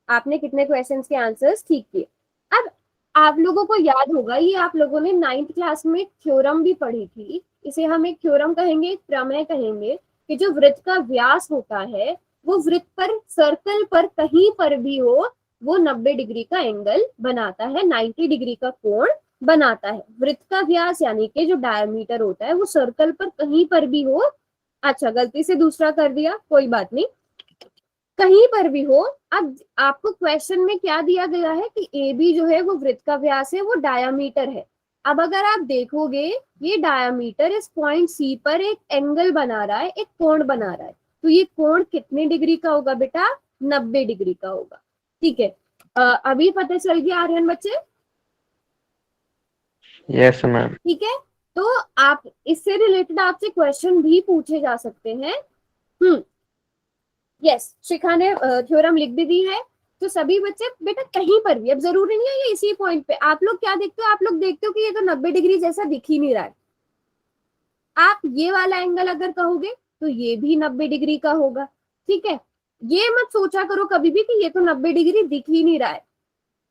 Speaker 2: आपने कितने क्वेश्चंस के आंसर्स ठीक किए। अब आप लोगों को याद होगा, ये आप लोगों ने 9th क्लास में थ्योरम भी पढ़ी थी। इसे हम एक थ्योरम कहेंगे, एक प्रमेय कहेंगे, कि जो वृत्त का व्यास होता है वो वृत्त पर, सर्कल पर कहीं पर भी हो, वो 90 डिग्री का एंगल बनाता है, 90 डिग्री का कोण बनाता है। वृत्त का व्यास यानी कि जो डायमीटर होता है वो सर्कल पर कहीं पर भी हो। अच्छा गलती से दूसरा कर दिया, कोई बात नहीं, कहीं पर भी हो। अब आपको क्वेश्चन में क्या दिया गया है कि ए बी जो है वो वृत्त का व्यास है, वो डायामीटर है। अब अगर आप देखोगे ये डायामीटर इस पॉइंट सी पर एक एंगल बना रहा है, एक कोण बना रहा है, तो ये कोण कितने डिग्री का होगा बेटा? 90 डिग्री का होगा। ठीक है, अभी पता चल गया आर्यन बच्चे?
Speaker 6: Yes ma'am.
Speaker 2: ठीक है, तो आप इससे रिलेटेड आपसे क्वेश्चन भी पूछे जा सकते हैं। यस, शिखा ने थ्योरम लिख भी दी है। तो सभी बच्चे बेटा कहीं पर भी, अब जरूरी नहीं है ये इसी पॉइंट पे, आप लोग क्या देखते हो, आप लोग देखते हो कि ये तो 90 डिग्री जैसा दिख ही नहीं रहा है। आप ये वाला एंगल अगर कहोगे तो ये भी 90 डिग्री का होगा। ठीक है, ये मत सोचा करो कभी भी कि ये तो 90 डिग्री दिख ही नहीं रहा है।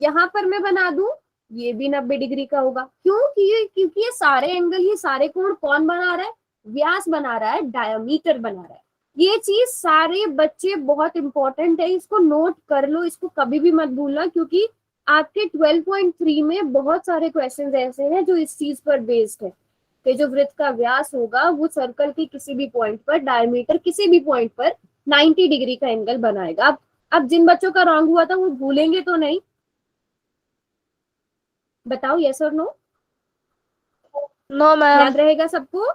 Speaker 2: यहाँ पर मैं बना दूं, ये भी 90 डिग्री का होगा। क्योंकि ये सारे एंगल, ये सारे कोण कौन बना रहा है? व्यास बना रहा है, डायमीटर बना रहा है। ये चीज सारे बच्चे बहुत इंपॉर्टेंट है, इसको नोट कर लो, इसको कभी भी मत भूलना, क्योंकि आपके 12.3 में बहुत सारे क्वेश्चंस ऐसे हैं जो इस चीज पर बेस्ड है कि जो वृत्त का व्यास होगा वो सर्कल की किसी भी पॉइंट पर, डायमीटर किसी भी पॉइंट पर 90 डिग्री का एंगल बनाएगा। अब जिन बच्चों का रॉन्ग हुआ था वो भूलेंगे तो नहीं? बताओ यस और नो?
Speaker 4: No ma'am.
Speaker 2: याद रहेगा सबको?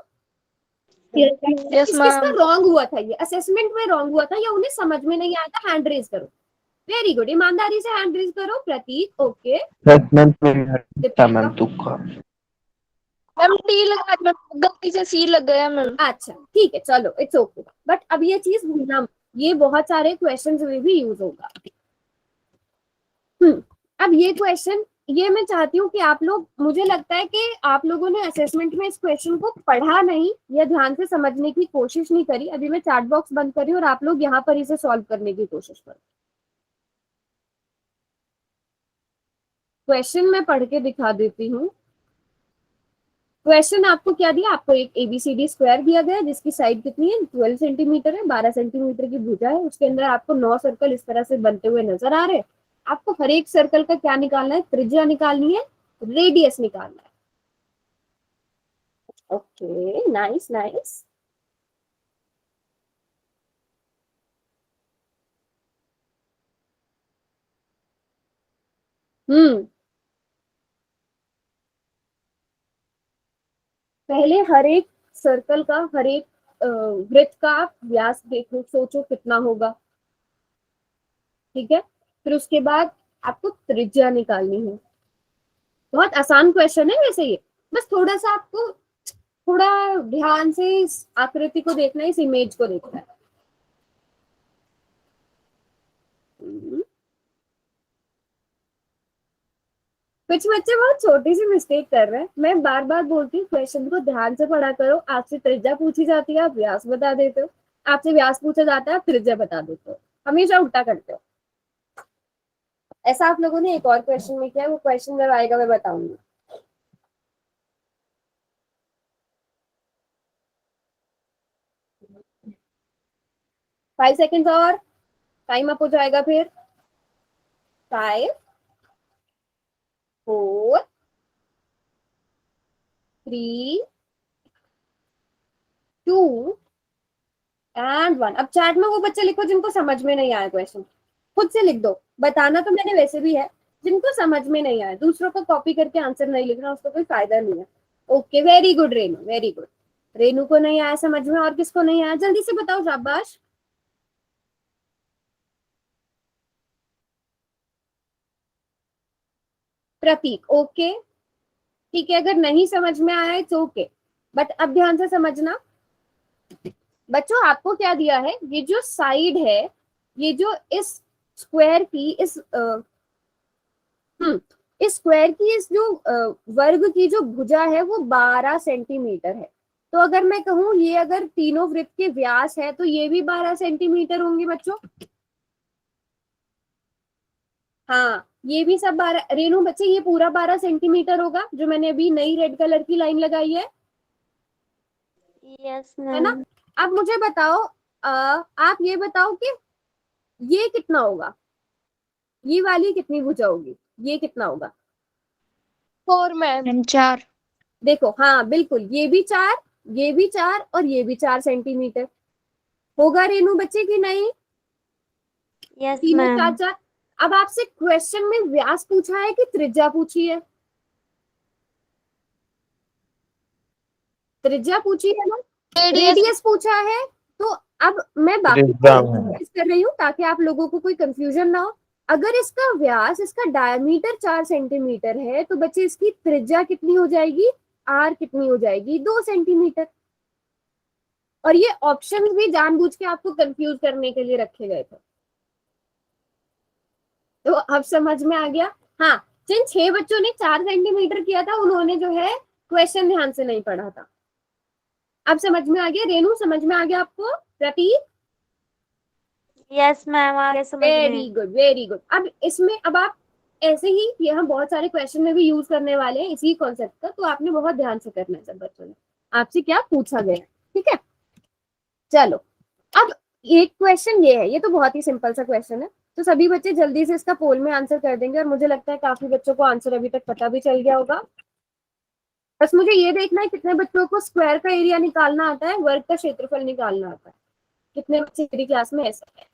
Speaker 4: यस
Speaker 2: किसका
Speaker 4: मैम।
Speaker 2: रॉन्ग हुआ था, ये असेसमेंट में रॉन्ग हुआ था या उन्हें समझ में नहीं आया था? हैंड रेज करो, वेरी गुड, ईमानदारी से हैंड रेज करो। प्रतीक ओके,
Speaker 6: असेसमेंट में था मैम तुक्का।
Speaker 4: मैम टी लगा, मैम गलती से सी लग गया मैम।
Speaker 2: अच्छा ठीक है, चलो इट्स ओके, बट अब ये चीज भूलना, ये बहुत सारे क्वेश्चंस में भी यूज होगा। अब ये क्वेश्चन, ये मैं चाहती हूँ कि आप लोग, मुझे लगता है कि आप लोगों ने असेसमेंट में इस क्वेश्चन को पढ़ा नहीं या ध्यान से समझने की कोशिश नहीं करी। अभी मैं चैट बॉक्स बंद करी और आप लोग यहाँ पर इसे सॉल्व करने की कोशिश करो। क्वेश्चन मैं पढ़ के दिखा देती हूँ। क्वेश्चन आपको क्या दिया, आपको एक एबीसीडी स्क्वायर दिया गया है जिसकी साइड कितनी है, 12 सेंटीमीटर है, 12 सेंटीमीटर की भुजा है, उसके अंदर आपको 9 सर्कल इस तरह से बनते हुए नजर आ रहे हैं। आपको हर एक सर्कल का क्या निकालना है, त्रिज्या निकालनी है, रेडियस निकालना है। Okay, nice nice. पहले हर एक सर्कल का, हर एक वृत्त का आप व्यास देखो, सोचो कितना होगा, ठीक है। फिर उसके बाद आपको त्रिज्या निकालनी है। बहुत आसान क्वेश्चन है वैसे ये, बस थोड़ा सा आपको थोड़ा ध्यान से इस आकृति को देखना है, इस इमेज को देखना है। कुछ बच्चे बहुत छोटी सी मिस्टेक कर रहे हैं। मैं बार बार बोलती हूँ क्वेश्चन को ध्यान से पढ़ा करो। आपसे त्रिज्या पूछी जाती है, आप व्यास बता देते हो। आपसे व्यास पूछा जाता है, आप त्रिज्या बता देते हो। हमेशा उल्टा करते हो। ऐसा आप लोगों ने एक और क्वेश्चन में किया, वो क्वेश्चन जब आएगा मैं बताऊंगी। फाइव सेकेंड और टाइम अप हो जाएगा। फिर 5 4 3 2 एंड 1। अब चैट में वो बच्चे लिखो जिनको समझ में नहीं आया क्वेश्चन, खुद से लिख दो। बताना तो मैंने वैसे भी है, जिनको समझ में नहीं आया दूसरों को कॉपी करके आंसर नहीं लिखना, उसको कोई फायदा नहीं है। Okay, very good Renu, very good. Renu को नहीं आया समझ में, और किसको नहीं आया जल्दी से बताओ, शाबाश। प्रतीक, ओके ठीक है। अगर नहीं समझ में आया इट्स ओके, बट अब ध्यान से समझना। बच्चों आपको क्या दिया है, ये जो साइड है, ये जो इस स्क्वायर की इस स्क्वायर की इस जो वर्ग की जो भुजा है वो 12 सेंटीमीटर है। तो अगर मैं कहूँ ये अगर तीनों वृत्त के व्यास है तो ये भी 12 सेंटीमीटर होंगे बच्चों। हाँ, ये भी सब 12। रेनू बच्चे ये पूरा 12 सेंटीमीटर होगा जो मैंने अभी नई रेड कलर की लाइन लगाई है
Speaker 5: यस
Speaker 2: है ना।
Speaker 5: मैम।
Speaker 2: अब मुझे बताओ, आप ये बताओ कि ये कितना होगा, ये वाली कितनी भुजा होगी, ये कितना होगा।
Speaker 4: 4 मैम।
Speaker 3: 4।
Speaker 2: देखो, हाँ बिल्कुल, ये भी 4, ये भी 4 और ये भी 4 सेंटीमीटर होगा रेनू बच्चे की नहीं,
Speaker 5: यस
Speaker 2: तीनों 4
Speaker 5: मैम।
Speaker 2: 4। अब आपसे क्वेश्चन में व्यास पूछा है कि त्रिज्या पूछी है, त्रिज्या पूछी है ना, रेडियस पूछा है। तो अब मैं बाकी
Speaker 6: त्रिज्या में
Speaker 2: कर रही हूँ ताकि आप लोगों को कोई कंफ्यूजन ना हो। अगर इसका व्यास, इसका डायमीटर 4 सेंटीमीटर है तो बच्चे इसकी त्रिज्या कितनी हो जाएगी, आर कितनी हो जाएगी, 2 सेंटीमीटर। और ये ऑप्शन भी जानबूझ के आपको कंफ्यूज करने के लिए रखे गए थे। तो अब समझ में आ गया। हाँ, जिन 6 बच्चों ने 4 सेंटीमीटर किया था उन्होंने जो है क्वेश्चन ध्यान से नहीं पढ़ा था। अब समझ में आ गया रेनू, समझ में आ गया आपको प्रतीक।
Speaker 5: यस मैम, आगे समझ
Speaker 2: वेरी
Speaker 5: में।
Speaker 2: Good, very good. अब इसमें अब आप ऐसे ही ये हम बहुत सारे क्वेश्चन में भी यूज करने वाले हैं इसी कॉन्सेप्ट का, तो आपने बहुत ध्यान से करना है सब बच्चों ने, आपसे क्या पूछा गया, ठीक है। चलो, अब एक क्वेश्चन ये है, ये तो बहुत ही सिंपल सा क्वेश्चन है, तो सभी बच्चे जल्दी से इसका पोल में आंसर कर देंगे और मुझे लगता है काफी बच्चों को आंसर अभी तक पता भी चल गया होगा। बस मुझे ये देखना है कितने बच्चों को स्क्वायर का एरिया निकालना आता है, वर्ग का क्षेत्रफल निकालना आता है, कितने बच्चे मेरी क्लास में ऐसा है।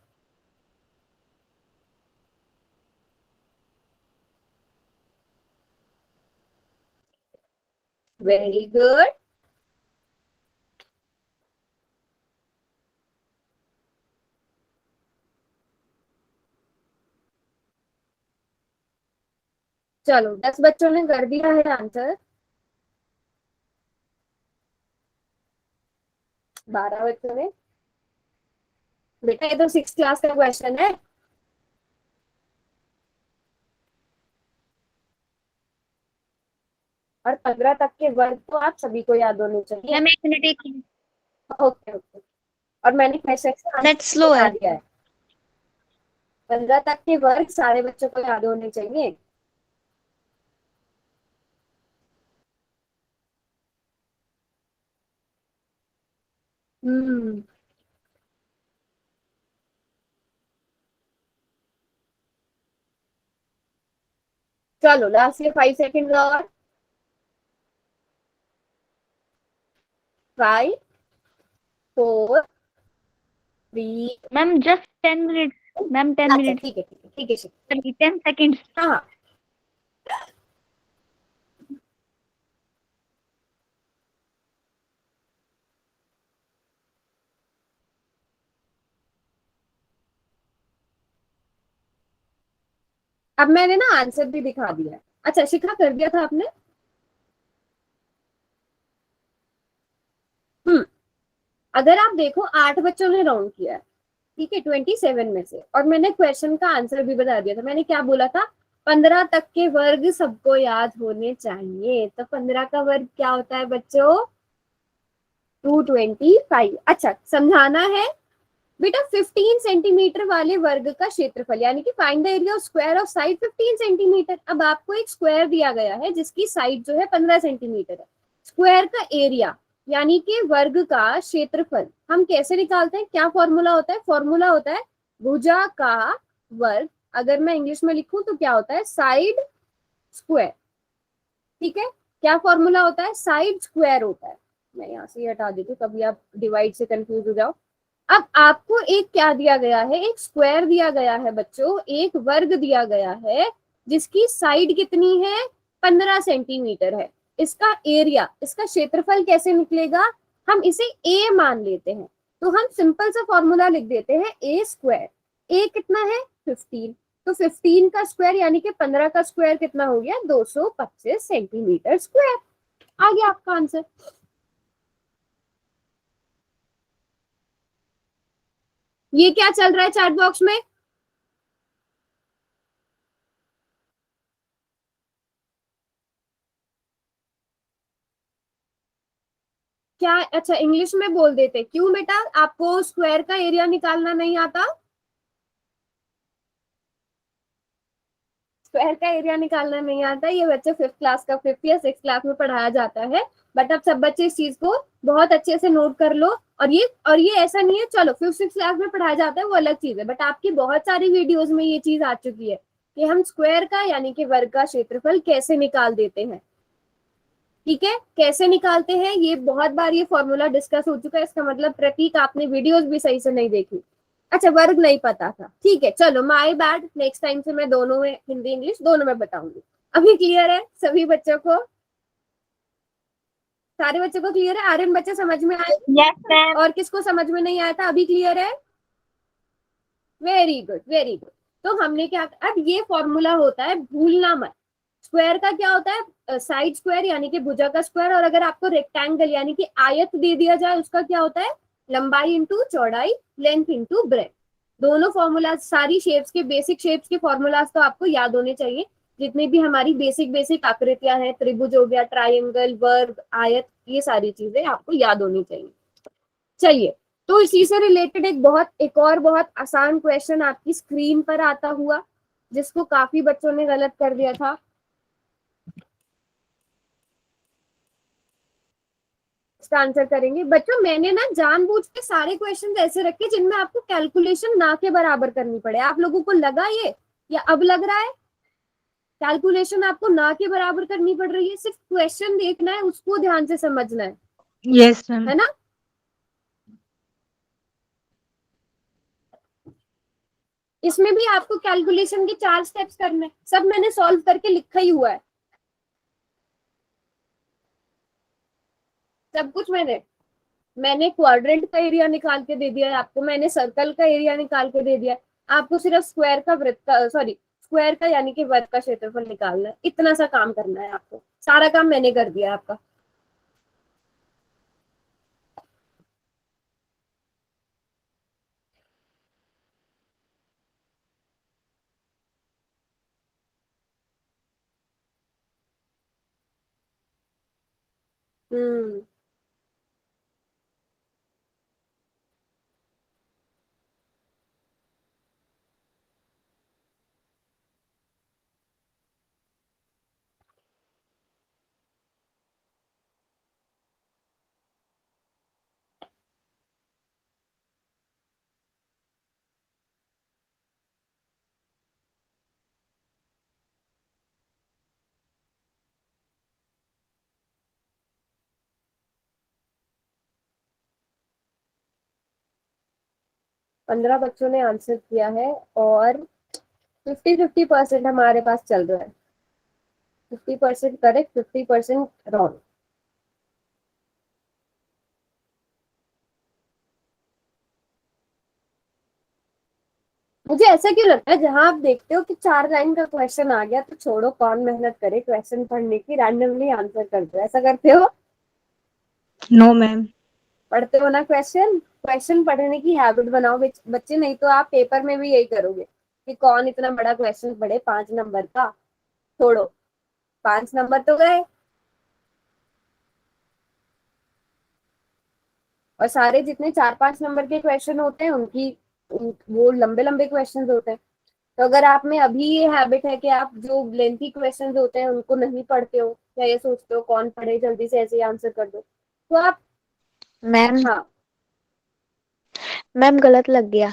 Speaker 2: Very good. चलो 10 बच्चों ने कर दिया है आंसर, 12 बच्चों ने। बेटा ये तो 6th क्लास का क्वेश्चन है। और 15 तक के वर्ग तो आप सभी को याद होने चाहिए।
Speaker 3: Ma'am 1 minute 1 minute.
Speaker 2: Okay okay. और मैंने क्वेश्चन का
Speaker 3: नेट
Speaker 2: आंसर
Speaker 3: स्लो
Speaker 2: बता
Speaker 3: है।
Speaker 2: दिया है। 15 तक के वर्ग सारे बच्चों को याद होने चाहिए। हम्म। चलो लास्ट के 5 सेकेंड और। 5 4 3।
Speaker 3: Ma'am just 10 minute. Ma'am 10 minute.
Speaker 2: ठीक है ठीक है ठीक है ठीक है।
Speaker 3: 10 सेकेंड।
Speaker 2: हाँ हाँ। अब मैंने ना आंसर भी दिखा दिया है। अच्छा शिखा कर दिया था आपने? हम्म। अगर आप देखो 8 बच्चों ने राउंड किया है, ठीक है 27 में से, और मैंने क्वेश्चन का आंसर भी बता दिया था। मैंने क्या बोला था? 15 तक के वर्ग सबको याद होने चाहिए। तो 15 का वर्ग क्या होता है बच्चों? 225। अच्छा समझाना है बेटा। 15 सेंटीमीटर वाले वर्ग का क्षेत्रफल, यानी कि find the area of square of side 15 centimetre. अब आपको एक स्क्वायर दिया गया है जिसकी साइड जो है 15 सेंटीमीटर है। स्क्वायर का एरिया यानी कि वर्ग का क्षेत्रफल हम कैसे निकालते हैं? क्या फॉर्मूला होता है? फॉर्मूला होता है भुजा का वर्ग। अगर मैं इंग्लिश में लिखूं तो क्या होता है? Side square. ठीक है। क्या फॉर्मूला होता है? साइड स्क्वायर होता है। मैं यहाँ से हटा देती हूँ, कभी आप डिवाइड से कंफ्यूज हो जाओ। अब आपको एक क्या दिया गया है? एक स्क्वायर दिया गया है बच्चों, एक वर्ग दिया गया है जिसकी साइड कितनी है? 15 सेंटीमीटर है। इसका एरिया, इसका क्षेत्रफल कैसे निकलेगा? हम इसे ए मान लेते हैं। तो हम सिंपल सा फॉर्मूला लिख देते हैं ए स्क्वायर। ए कितना है? 15। तो 15 का स्क्वायर यानी कि 15 का स्क्वायर कितना हो गया? 225 सेंटीमीटर स्क्वायर। आ गया आपका आंसर। ये क्या चल रहा है चैट बॉक्स में? क्या? अच्छा इंग्लिश में बोल देते। क्यों बेटा, आपको स्क्वायर का एरिया निकालना नहीं आता? स्क्वायर का एरिया निकालना नहीं आता? ये बच्चे 5th क्लास का 5th या 6th क्लास में पढ़ाया जाता है। बट अब सब बच्चे इस चीज को बहुत अच्छे से नोट कर लो। और ये ऐसा नहीं है, चलो 5th 6th क्लास में पढ़ाया जाता है वो अलग चीज है, बट आपकी बहुत सारी वीडियोस में ये चीज आ चुकी है कि हम स्क्वायर का यानी कि वर्ग का क्षेत्रफल कैसे निकाल देते हैं। ठीक है, कैसे निकालते हैं ये बहुत बार ये फॉर्मूला डिस्कस हो चुका है। इसका मतलब प्रतीक आपने वीडियोस भी सही से नहीं देखी। अच्छा वर्ग नहीं पता था, ठीक है चलो माय बैड। नेक्स्ट टाइम से मैं दोनों में, हिंदी इंग्लिश दोनों में बताऊंगी। अभी क्लियर है सभी बच्चों को? सारे बच्चों को क्लियर है? आर्यन बच्चे समझ में आए?
Speaker 3: Yes ma'am.
Speaker 2: और किसको समझ में नहीं आया था? अभी क्लियर है? Very good very good. तो हमने क्या, अब ये फॉर्मूला होता है, भूलना मत। स्क्वायर का क्या होता है? साइड स्क्वायर यानी कि भुजा का स्क्वायर। और अगर आपको रेक्टेंगल यानी कि आयत दे दिया जाए उसका क्या होता है? लंबाई इंटू चौड़ाई, लेंथ इंटू ब्रेथ। दोनों फॉर्मूला, सारी शेप्स के, बेसिक शेप्स के फॉर्मूलाज तो आपको याद होने चाहिए। जितनी भी हमारी बेसिक बेसिक आकृतियां हैं, त्रिभुज हो गया, ट्राइंगल, वर्ग, आयत, ये सारी चीजें आपको याद होनी चाहिए। चलिए, तो इसी से रिलेटेड एक और बहुत आसान क्वेश्चन आपकी स्क्रीन पर आता हुआ, जिसको काफी बच्चों ने गलत कर दिया था। इसका आंसर करेंगे बच्चों। मैंने ना जानबूझ के सारे क्वेश्चन ऐसे रखे जिनमें आपको कैलकुलेशन ना के बराबर करनी पड़े। आप लोगों को लगा ये, या अब लग रहा है कैलकुलेशन आपको ना के बराबर करनी पड़ रही है? सिर्फ क्वेश्चन देखना है, उसको ध्यान से समझना
Speaker 3: यस मैम।
Speaker 2: है ना? इसमें भी आपको कैलकुलेशन के 4 स्टेप्स करने, सब मैंने सॉल्व करके लिखा ही हुआ है, सब कुछ मैंने क्वाड्रेंट का एरिया निकाल के दे दिया है आपको, मैंने सर्कल का एरिया निकाल के दे दिया है आपको। सिर्फ स्क्वायर का वृत्त का, सॉरी स्क्वायर का यानी कि वर्ग का क्षेत्रफल निकालना है। इतना सा काम करना है आपको, सारा काम मैंने कर दिया आपका। हम्म। पंद्रह बच्चों ने आंसर किया है और 50-50% हमारे पास चल रहा है। 50% करेक्ट, 50% रॉन्ग। मुझे ऐसा क्यों लगता है जहां आप देखते हो कि 4 लाइन का क्वेश्चन आ गया तो छोड़ो, कौन मेहनत करे क्वेश्चन पढ़ने की, रैंडमली आंसर कर दो, ऐसा करते हो?
Speaker 3: No ma'am.
Speaker 2: पढ़ते हो ना क्वेश्चन? क्वेश्चन पढ़ने की हैबिट बनाओ बच्चे, नहीं तो आप पेपर में भी यही करोगे कि कौन इतना बड़ा क्वेश्चन पढ़े 5 नंबर का। छोड़ो, 5 नंबर तो गए। और सारे जितने 4-5 नंबर के क्वेश्चन होते हैं वो लंबे लंबे क्वेश्चन होते हैं। तो अगर आप में अभी ये हैबिट है कि आप जो लेंथी क्वेश्चन होते हैं उनको नहीं पढ़ते हो, या ये सोचते हो कौन पढ़े, जल्दी से ऐसे ही आंसर कर दो, तो आप।
Speaker 5: मैम
Speaker 2: हाँ,
Speaker 5: मैम गलत लग गया।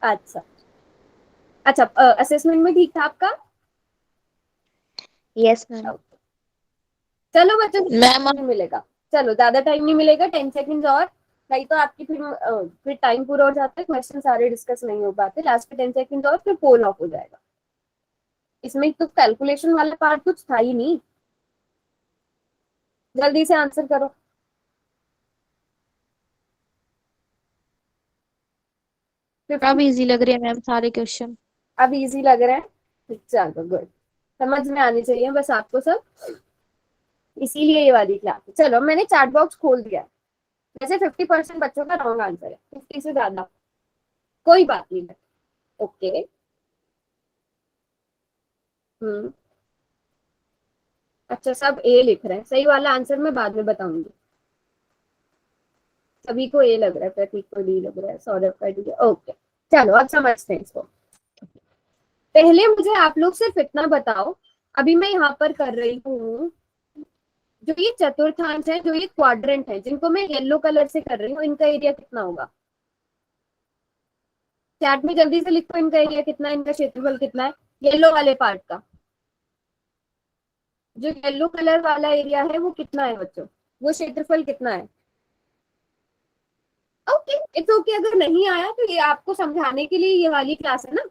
Speaker 2: अच्छा अच्छा, असेसमेंट में ठीक था आपका?
Speaker 5: Yes ma'am.
Speaker 2: चलो बच्चों,
Speaker 7: मैम
Speaker 2: नहीं मिलेगा। चलो, ज्यादा टाइम नहीं मिलेगा, 10 सेकंड और। नहीं तो आपकी फिर टाइम पूरा हो जाता है, क्वेश्चन सारे डिस्कस नहीं हो पाते, लास्ट के 10 सेकंड और फिर पोल ऑफ हो जाएगा। इसमें तो कैलकुलेशन वाला पार्ट कुछ था ही नहीं। जल्दी से आंसर करो।
Speaker 7: अब इजी लग रही है मैम सारे क्वेश्चन।
Speaker 2: अब इजी लग रहा है? चलो गुड, समझ में आनी चाहिए बस आपको सब, इसीलिए ये वाली क्लास है। चलो, मैंने चैट बॉक्स खोल दिया है। वैसे 50% बच्चों का रॉन्ग आंसर है, 50 से ज्यादा, कोई बात नहीं है। ओके। हम्म। अच्छा, सब ए लिख रहे हैं, सही वाला आंसर मैं बाद में बताऊंगी। सभी को ए लग रहा है, प्रतीक को डी लग रहा है, सौरभ का डी। ओके, चलो अब समझते हैं इसको। पहले मुझे आप लोग सिर्फ इतना बताओ, अभी मैं यहाँ पर कर रही हूँ, जो ये चतुर्थांश है, जो ये क्वाड्रेंट है, जिनको मैं येलो कलर से कर रही हूँ, इनका एरिया कितना होगा? चैट में जल्दी से लिखो, इनका एरिया कितना है, इनका क्षेत्रफल कितना है, येलो वाले पार्ट का। जो येलो कलर वाला एरिया है वो कितना है बच्चों? वो क्षेत्रफल कितना है? ओके, इट्स ओके, अगर नहीं आया तो ये आपको समझाने के लिए ये वाली क्लास है ना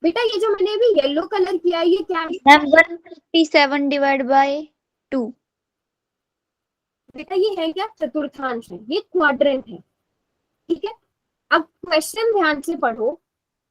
Speaker 2: बेटा। ये जो मैंने अभी येलो कलर किया है, ये क्या है
Speaker 5: मैम 157 डिवाइड बाय 2।
Speaker 2: बेटा? ये है क्या? चतुर्थांश है, ये क्वाड्रेंट है, ठीक है। अब क्वेश्चन ध्यान से पढ़ो,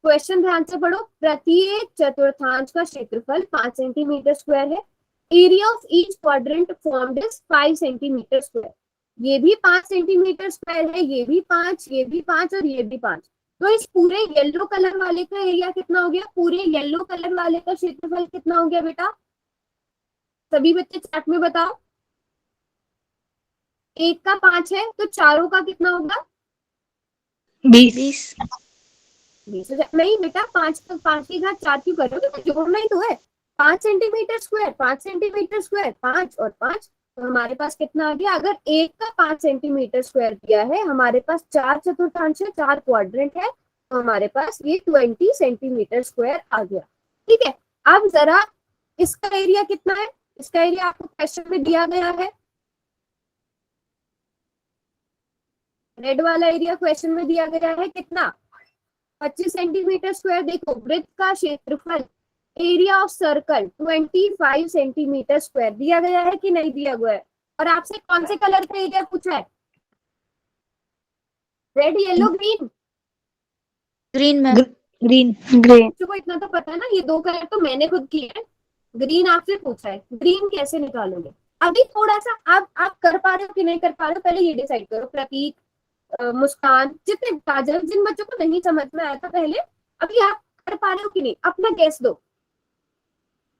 Speaker 2: क्वेश्चन ध्यान से पढ़ो। प्रत्येक चतुर्थांश का क्षेत्रफल 5 सेंटीमीटर स्क्वायर है। Area of each quadrant formed is 5 centimetre square. ये भी 5 सेंटीमीटर स्क्वायर है, ये भी 5, ये भी 5 और ये भी 5। तो इस पूरे येलो कलर वाले का एरिया कितना हो गया? पूरे येलो कलर वाले का क्षेत्रफल कितना हो गया बेटा? सभी बच्चे चैट में बताओ। एक का 5 है तो चारों का कितना होगा?
Speaker 3: 20।
Speaker 2: 20,000 नहीं बेटा, 5 की घात 4 क्यों करोगे? तो जोड़ना ही तो है। 5 सेंटीमीटर स्क्वायर, 5 सेंटीमीटर स्क्वायर, 5 और 5, तो हमारे पास कितना आ गया? अगर एक का 5 सेंटीमीटर स्क्वायर दिया है, हमारे पास 4 चतुर्थांश है, 4 क्वाड्रेंट है, तो हमारे पास ये 20 सेंटीमीटर स्क्वायर आ गया, ठीक है। अब जरा इसका एरिया कितना है? इसका एरिया आपको क्वेश्चन में दिया गया है, रेड वाला एरिया क्वेश्चन में दिया गया है कितना? 25 सेंटीमीटर स्क्वायर। देखो, वृत्त का क्षेत्रफल, area of circle 25 centimetre square दिया गया है कि नहीं दिया हुआ है? और आपसे कौन से कलर का एरिया पूछा है? Red, yellow, green?
Speaker 5: Green ma'am.
Speaker 3: Green.
Speaker 2: बच्चों को इतना तो पता है ना, ये 2 कलर तो मैंने खुद किए हैं। ग्रीन आपसे पूछा है, ग्रीन कैसे निकालोगे? अभी थोड़ा सा आप कर पा रहे हो कि नहीं कर पा रहे हो, पहले ये डिसाइड करो। प्रतीक, मुस्कान, जितने काजल, जिन बच्चों को नहीं समझ में आया था पहले, अभी आप कर पा रहे हो कि नहीं, अपना गैस दो।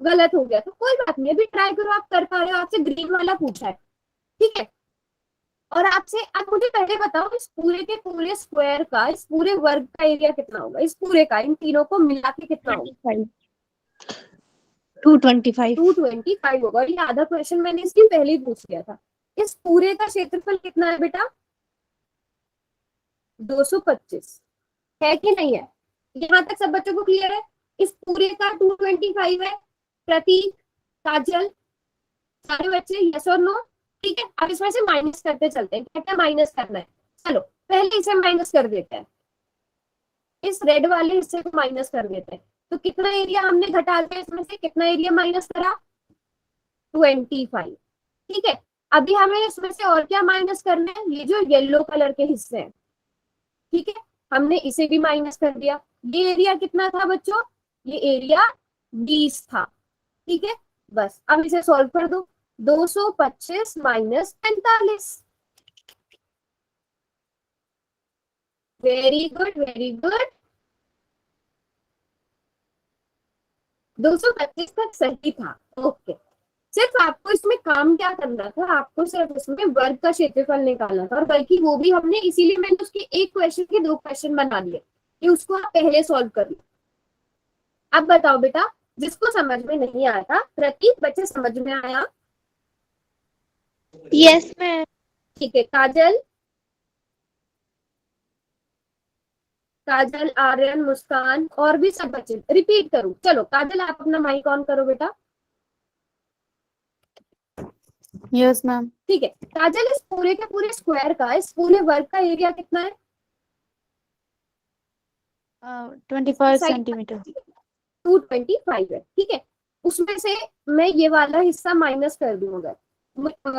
Speaker 2: गलत हो गया तो कोई बात नहीं, अभी ट्राई करो आप कर पा रहे हो। आपसे ग्रीन वाला पूछा है, ठीक है। और आपसे आप मुझे पहले बताओ, इस पूरे के पूरे स्क्वायर का, इस पूरे वर्ग का एरिया कितना होगा, इस पूरे का, इन तीनों को मिला के कितना होगा?
Speaker 3: 225
Speaker 2: 225 होगा। ये आधा क्वेश्चन मैंने इसकी पहले ही पूछ लिया था। इस पूरे का क्षेत्रफल कितना है बेटा? 225 है कि नहीं है? यहाँ तक सब बच्चों को क्लियर है? इस पूरे का 225 है। प्रतीक, काजल, सारे बच्चे यस और नो? ठीक है, अब इसमें से माइनस करते चलते हैं। क्या क्या माइनस करना है? चलो पहले इसे माइनस कर देते हैं, इस रेड वाले हिस्से को माइनस कर देते हैं। तो कितना एरिया हमने घटा दिया, इसमें से कितना एरिया माइनस करा? 25। ठीक है, अभी हमें इसमें से और क्या माइनस करना है? ये जो येलो कलर के हिस्से हैं, ठीक है, हमने इसे भी माइनस कर दिया। ये एरिया कितना था बच्चों? ये एरिया 20 था। ठीक है, बस अब इसे सॉल्व कर दो। 225 minus 45। Very good, very good. 225 तक सही था। ओके, सिर्फ आपको इसमें काम क्या करना था? आपको सिर्फ इसमें वर्ग का क्षेत्रफल निकालना था, और बल्कि वो भी हमने, इसीलिए मैंने उसकी एक क्वेश्चन के 2 क्वेश्चन बना लिए कि उसको आप पहले सॉल्व कर लो। अब बताओ बेटा, जिसको समझ में नहीं आया था, प्रतीक बच्चे समझ में आया?
Speaker 7: Yes ma'am.
Speaker 2: ठीक है, काजल, काजल, आर्यन, मुस्कान और भी सब बच्चे रिपीट करूं? चलो काजल आप अपना माइक ऑन करो बेटा।
Speaker 7: Yes ma'am.
Speaker 2: ठीक है, काजल, इस पूरे के पूरे स्क्वायर का, इस पूरे वर्ग का एरिया कितना है?
Speaker 7: 25 सेंटीमीटर।
Speaker 2: 225 है। ठीक है, उसमें से मैं ये वाला हिस्सा माइनस कर दूं अगर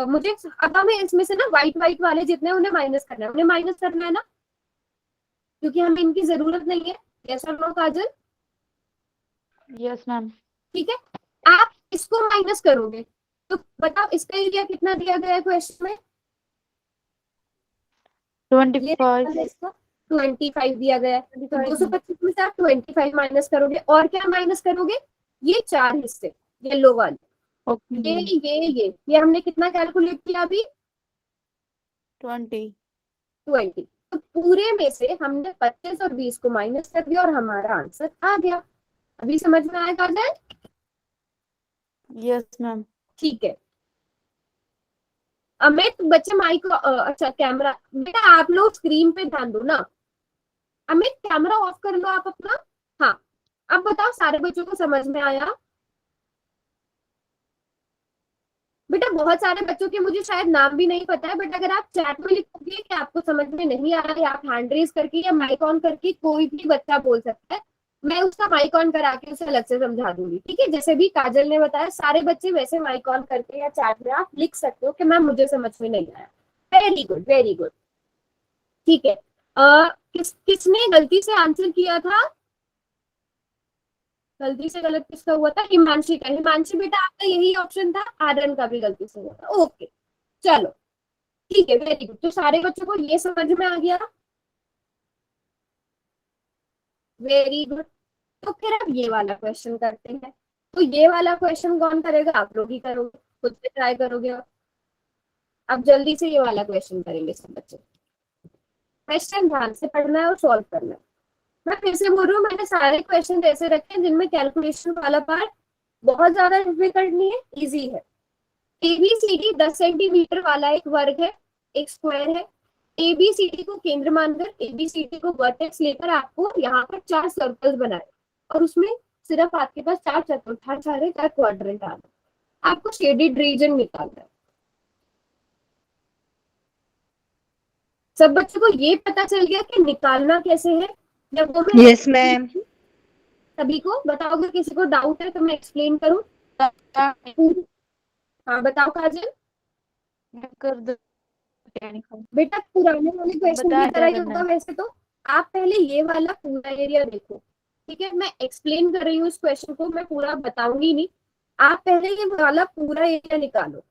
Speaker 2: मुझे, अब हमें इसमें से ना व्हाइट व्हाइट वाले जितने उन्हें माइनस करना है, उन्हें माइनस करना है ना, क्योंकि हमें इनकी जरूरत नहीं है। कैसा नो काजल?
Speaker 7: Yes ma'am.
Speaker 2: ठीक है, आप इसको माइनस करोगे तो बताओ इसका एरिया कितना दिया गया है क्वेश्चन में?
Speaker 7: 25।
Speaker 2: इसका 25 दिया गया है। 225 में से आप 25 माइनस करोगे, और क्या माइनस करोगे? ये 4 हिस्से येलो वाले, ये हमने कितना कैलकुलेट किया अभी?
Speaker 7: 20।
Speaker 2: तो पूरे में से हमने 25 और 20 को माइनस कर दिया और हमारा आंसर आ गया। अभी समझ में आया काजल?
Speaker 7: Yes ma'am.
Speaker 2: ठीक है, अमित बच्चे माइक, अच्छा कैमरा, बेटा आप लोग स्क्रीन पे ध्यान दो ना। अमित कैमरा ऑफ कर लो आप अपना। हाँ, अब बताओ सारे बच्चों को समझ में आया? बेटा बहुत सारे बच्चों के मुझे शायद नाम भी नहीं पता है, बट अगर आप चैट में लिखोगे कि आपको समझ में नहीं आ रहा है, आप हैंड रेज करके या माइक ऑन करके कोई भी बच्चा बोल सकता है, मैं उसका माइक ऑन करा के उसे अलग से समझा दूंगी। ठीक है, जैसे भी काजल ने बताया, सारे बच्चे वैसे माइक ऑन करके या चैट में आप लिख सकते हो कि मैम मुझे समझ में नहीं आया। Very good, very good. ठीक है, किसने गलती से आंसर किया था? गलती से गलत किसका हुआ था? हिमांशी का। हिमांशी बेटा आपका यही ऑप्शन था, आर्यन का भी गलती से हुआ था। ओके चलो ठीक है, वेरी गुड। तो सारे बच्चों को ये समझ में आ गया? Very good. तो फिर अब ये वाला क्वेश्चन करते हैं। तो ये वाला क्वेश्चन कौन करेगा? आप लोग ही करोगे, खुद से ट्राई करोगे। अब जल्दी से ये वाला क्वेश्चन करेंगे सब बच्चे। क्वेश्चन ध्यान से पढ़ना है और सॉल्व करना है। मैं फिर से बोल रही हूँ, मैंने सारे क्वेश्चन ऐसे रखे हैं जिनमें कैलकुलेशन वाला पार्ट बहुत ज्यादा डिफिकल्ट नहीं है, इजी है। एबीसीडी 10 सेंटीमीटर वाला एक वर्ग है, एक स्क्वायर है। एबीसीडी को केंद्र मानकर, एबीसीडी को वर्टेक्स लेकर आपको यहाँ पर 4 सर्कल्स बनाए, और उसमें सिर्फ आपके पास 4 चतुर्थांश आ रहे, 4 क्वाड्रेंट आ रहे। आपको शेडेड रीजन निकालना है। सब बच्चों को ये पता चल गया कि निकालना कैसे है? जब वो मैं
Speaker 3: यस मैम।
Speaker 2: सभी को बताओगे? किसी को डाउट है तो मैं एक्सप्लेन करूं? हाँ बताओ काजल।
Speaker 7: कर दो
Speaker 2: बेटा पुराने वाले क्वेश्चन
Speaker 7: बता
Speaker 2: की तरह ही
Speaker 7: देना।
Speaker 2: होगा वैसे तो। आप पहले ये वाला पूरा एरिया देखो, ठीक है? मैं एक्सप्लेन कर रही हूँ इस क्वेश्चन को, मैं पूरा बताऊंगी नहीं। आप पहले ये वाला पूरा एरिया निकालो।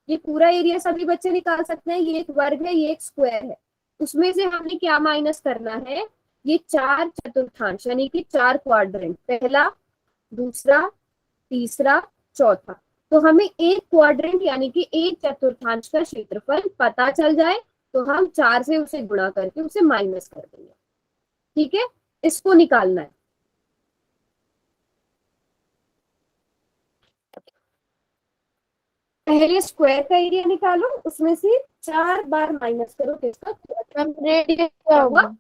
Speaker 2: ये पूरा एरिया सभी बच्चे निकाल सकते हैं। ये एक वर्ग है, ये एक स्क्वायर है। उसमें से हमने क्या माइनस करना है? ये 4 चतुर्थांश यानी कि 4 क्वाड्रेंट, पहला, दूसरा, तीसरा, चौथा। तो हमें एक क्वाड्रेंट यानी कि एक चतुर्थांश का क्षेत्रफल पता चल जाए तो हम 4 से उसे गुणा करके उसे माइनस कर देंगे। ठीक है, इसको निकालना है। पहले स्क्वायर का एरिया निकालो, उसमें से 4 बार माइनस करो, किसका?
Speaker 7: मैम रेडियस क्या
Speaker 2: हुआ?
Speaker 7: होगी?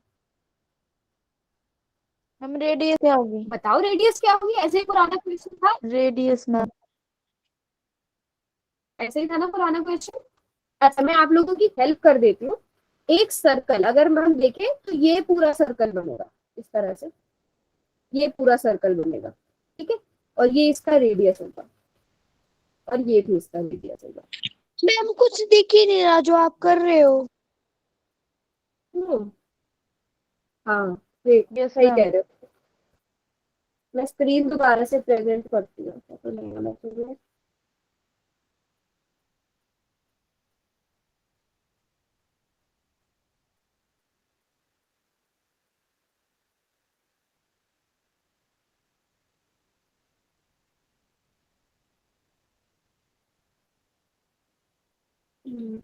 Speaker 7: मैम रेडियस क्या होगी?
Speaker 2: बताओ रेडियस क्या होगी? ऐसे ही पुराना क्वेश्चन था,
Speaker 7: रेडियस मैम
Speaker 2: ऐसे ही था ना पुराना क्वेश्चन। अच्छा, मैं आप लोगों की हेल्प कर देती हूँ। एक सर्कल अगर हम देखें तो ये पूरा सर्कल बनेगा इस तरह से, ये पूरा सर्कल बनेगा, ठीक है, और ये इसका रेडियस होगा और ये भी इसका रेडियस होगा।
Speaker 7: मैम कुछ दिख ही नहीं रहा जो आप कर रहे हो।
Speaker 2: हम्म, हाँ, सही कह रहे हो। मैं स्क्रीन दोबारा से प्रेजेंट करती हूँ तो नहीं होना चाहिए।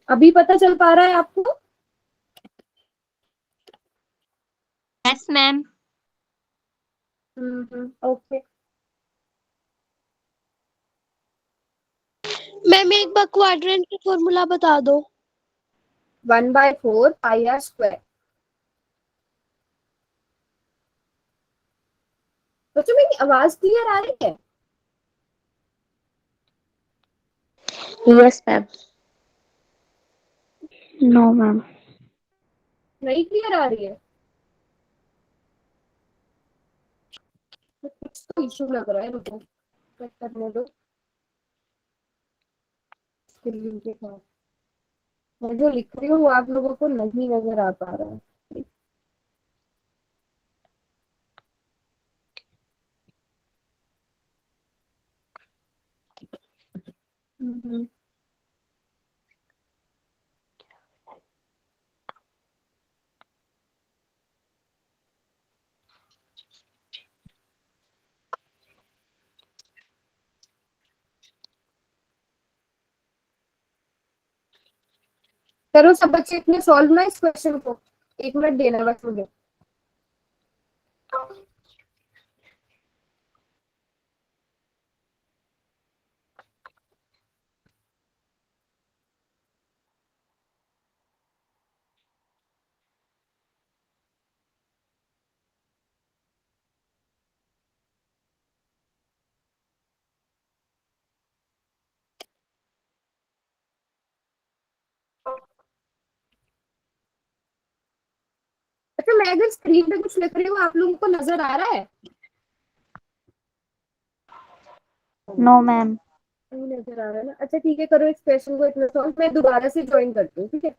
Speaker 2: अभी पता चल पा रहा है आपको?
Speaker 5: Yes ma'am.
Speaker 2: ओके।
Speaker 7: मैम एक बार क्वाड्रेंट का फॉर्मूला बता दो।
Speaker 2: 1/4 पाई आर स्क्वायर। बच्चों मेरी आवाज क्लियर आ रही है?
Speaker 5: Yes ma'am.
Speaker 4: No ma'am.
Speaker 2: नहीं क्लियर आ रही है? कुछ तो इशू लग रहा है, रुको चेक करने दो स्क्रीन के साथ। मैं जो लिख रही हूँ वो आप लोगों को नहीं नजर आ पा रहा है। हम्म, करो सब बच्चे इतने सॉल्व ना इस क्वेश्चन को। 1 मिनट देना बस मुझे। अच्छा, मैं अगर स्क्रीन पे कुछ लिख रही हूँ आप लोगों को नजर आ रहा है?
Speaker 5: No ma'am.
Speaker 2: नहीं नजर आ रहा है ना? अच्छा ठीक है, करो इस क्वेश्चन को इतना सॉल्व। मैं दोबारा से ज्वाइन करती हूँ, ठीक है।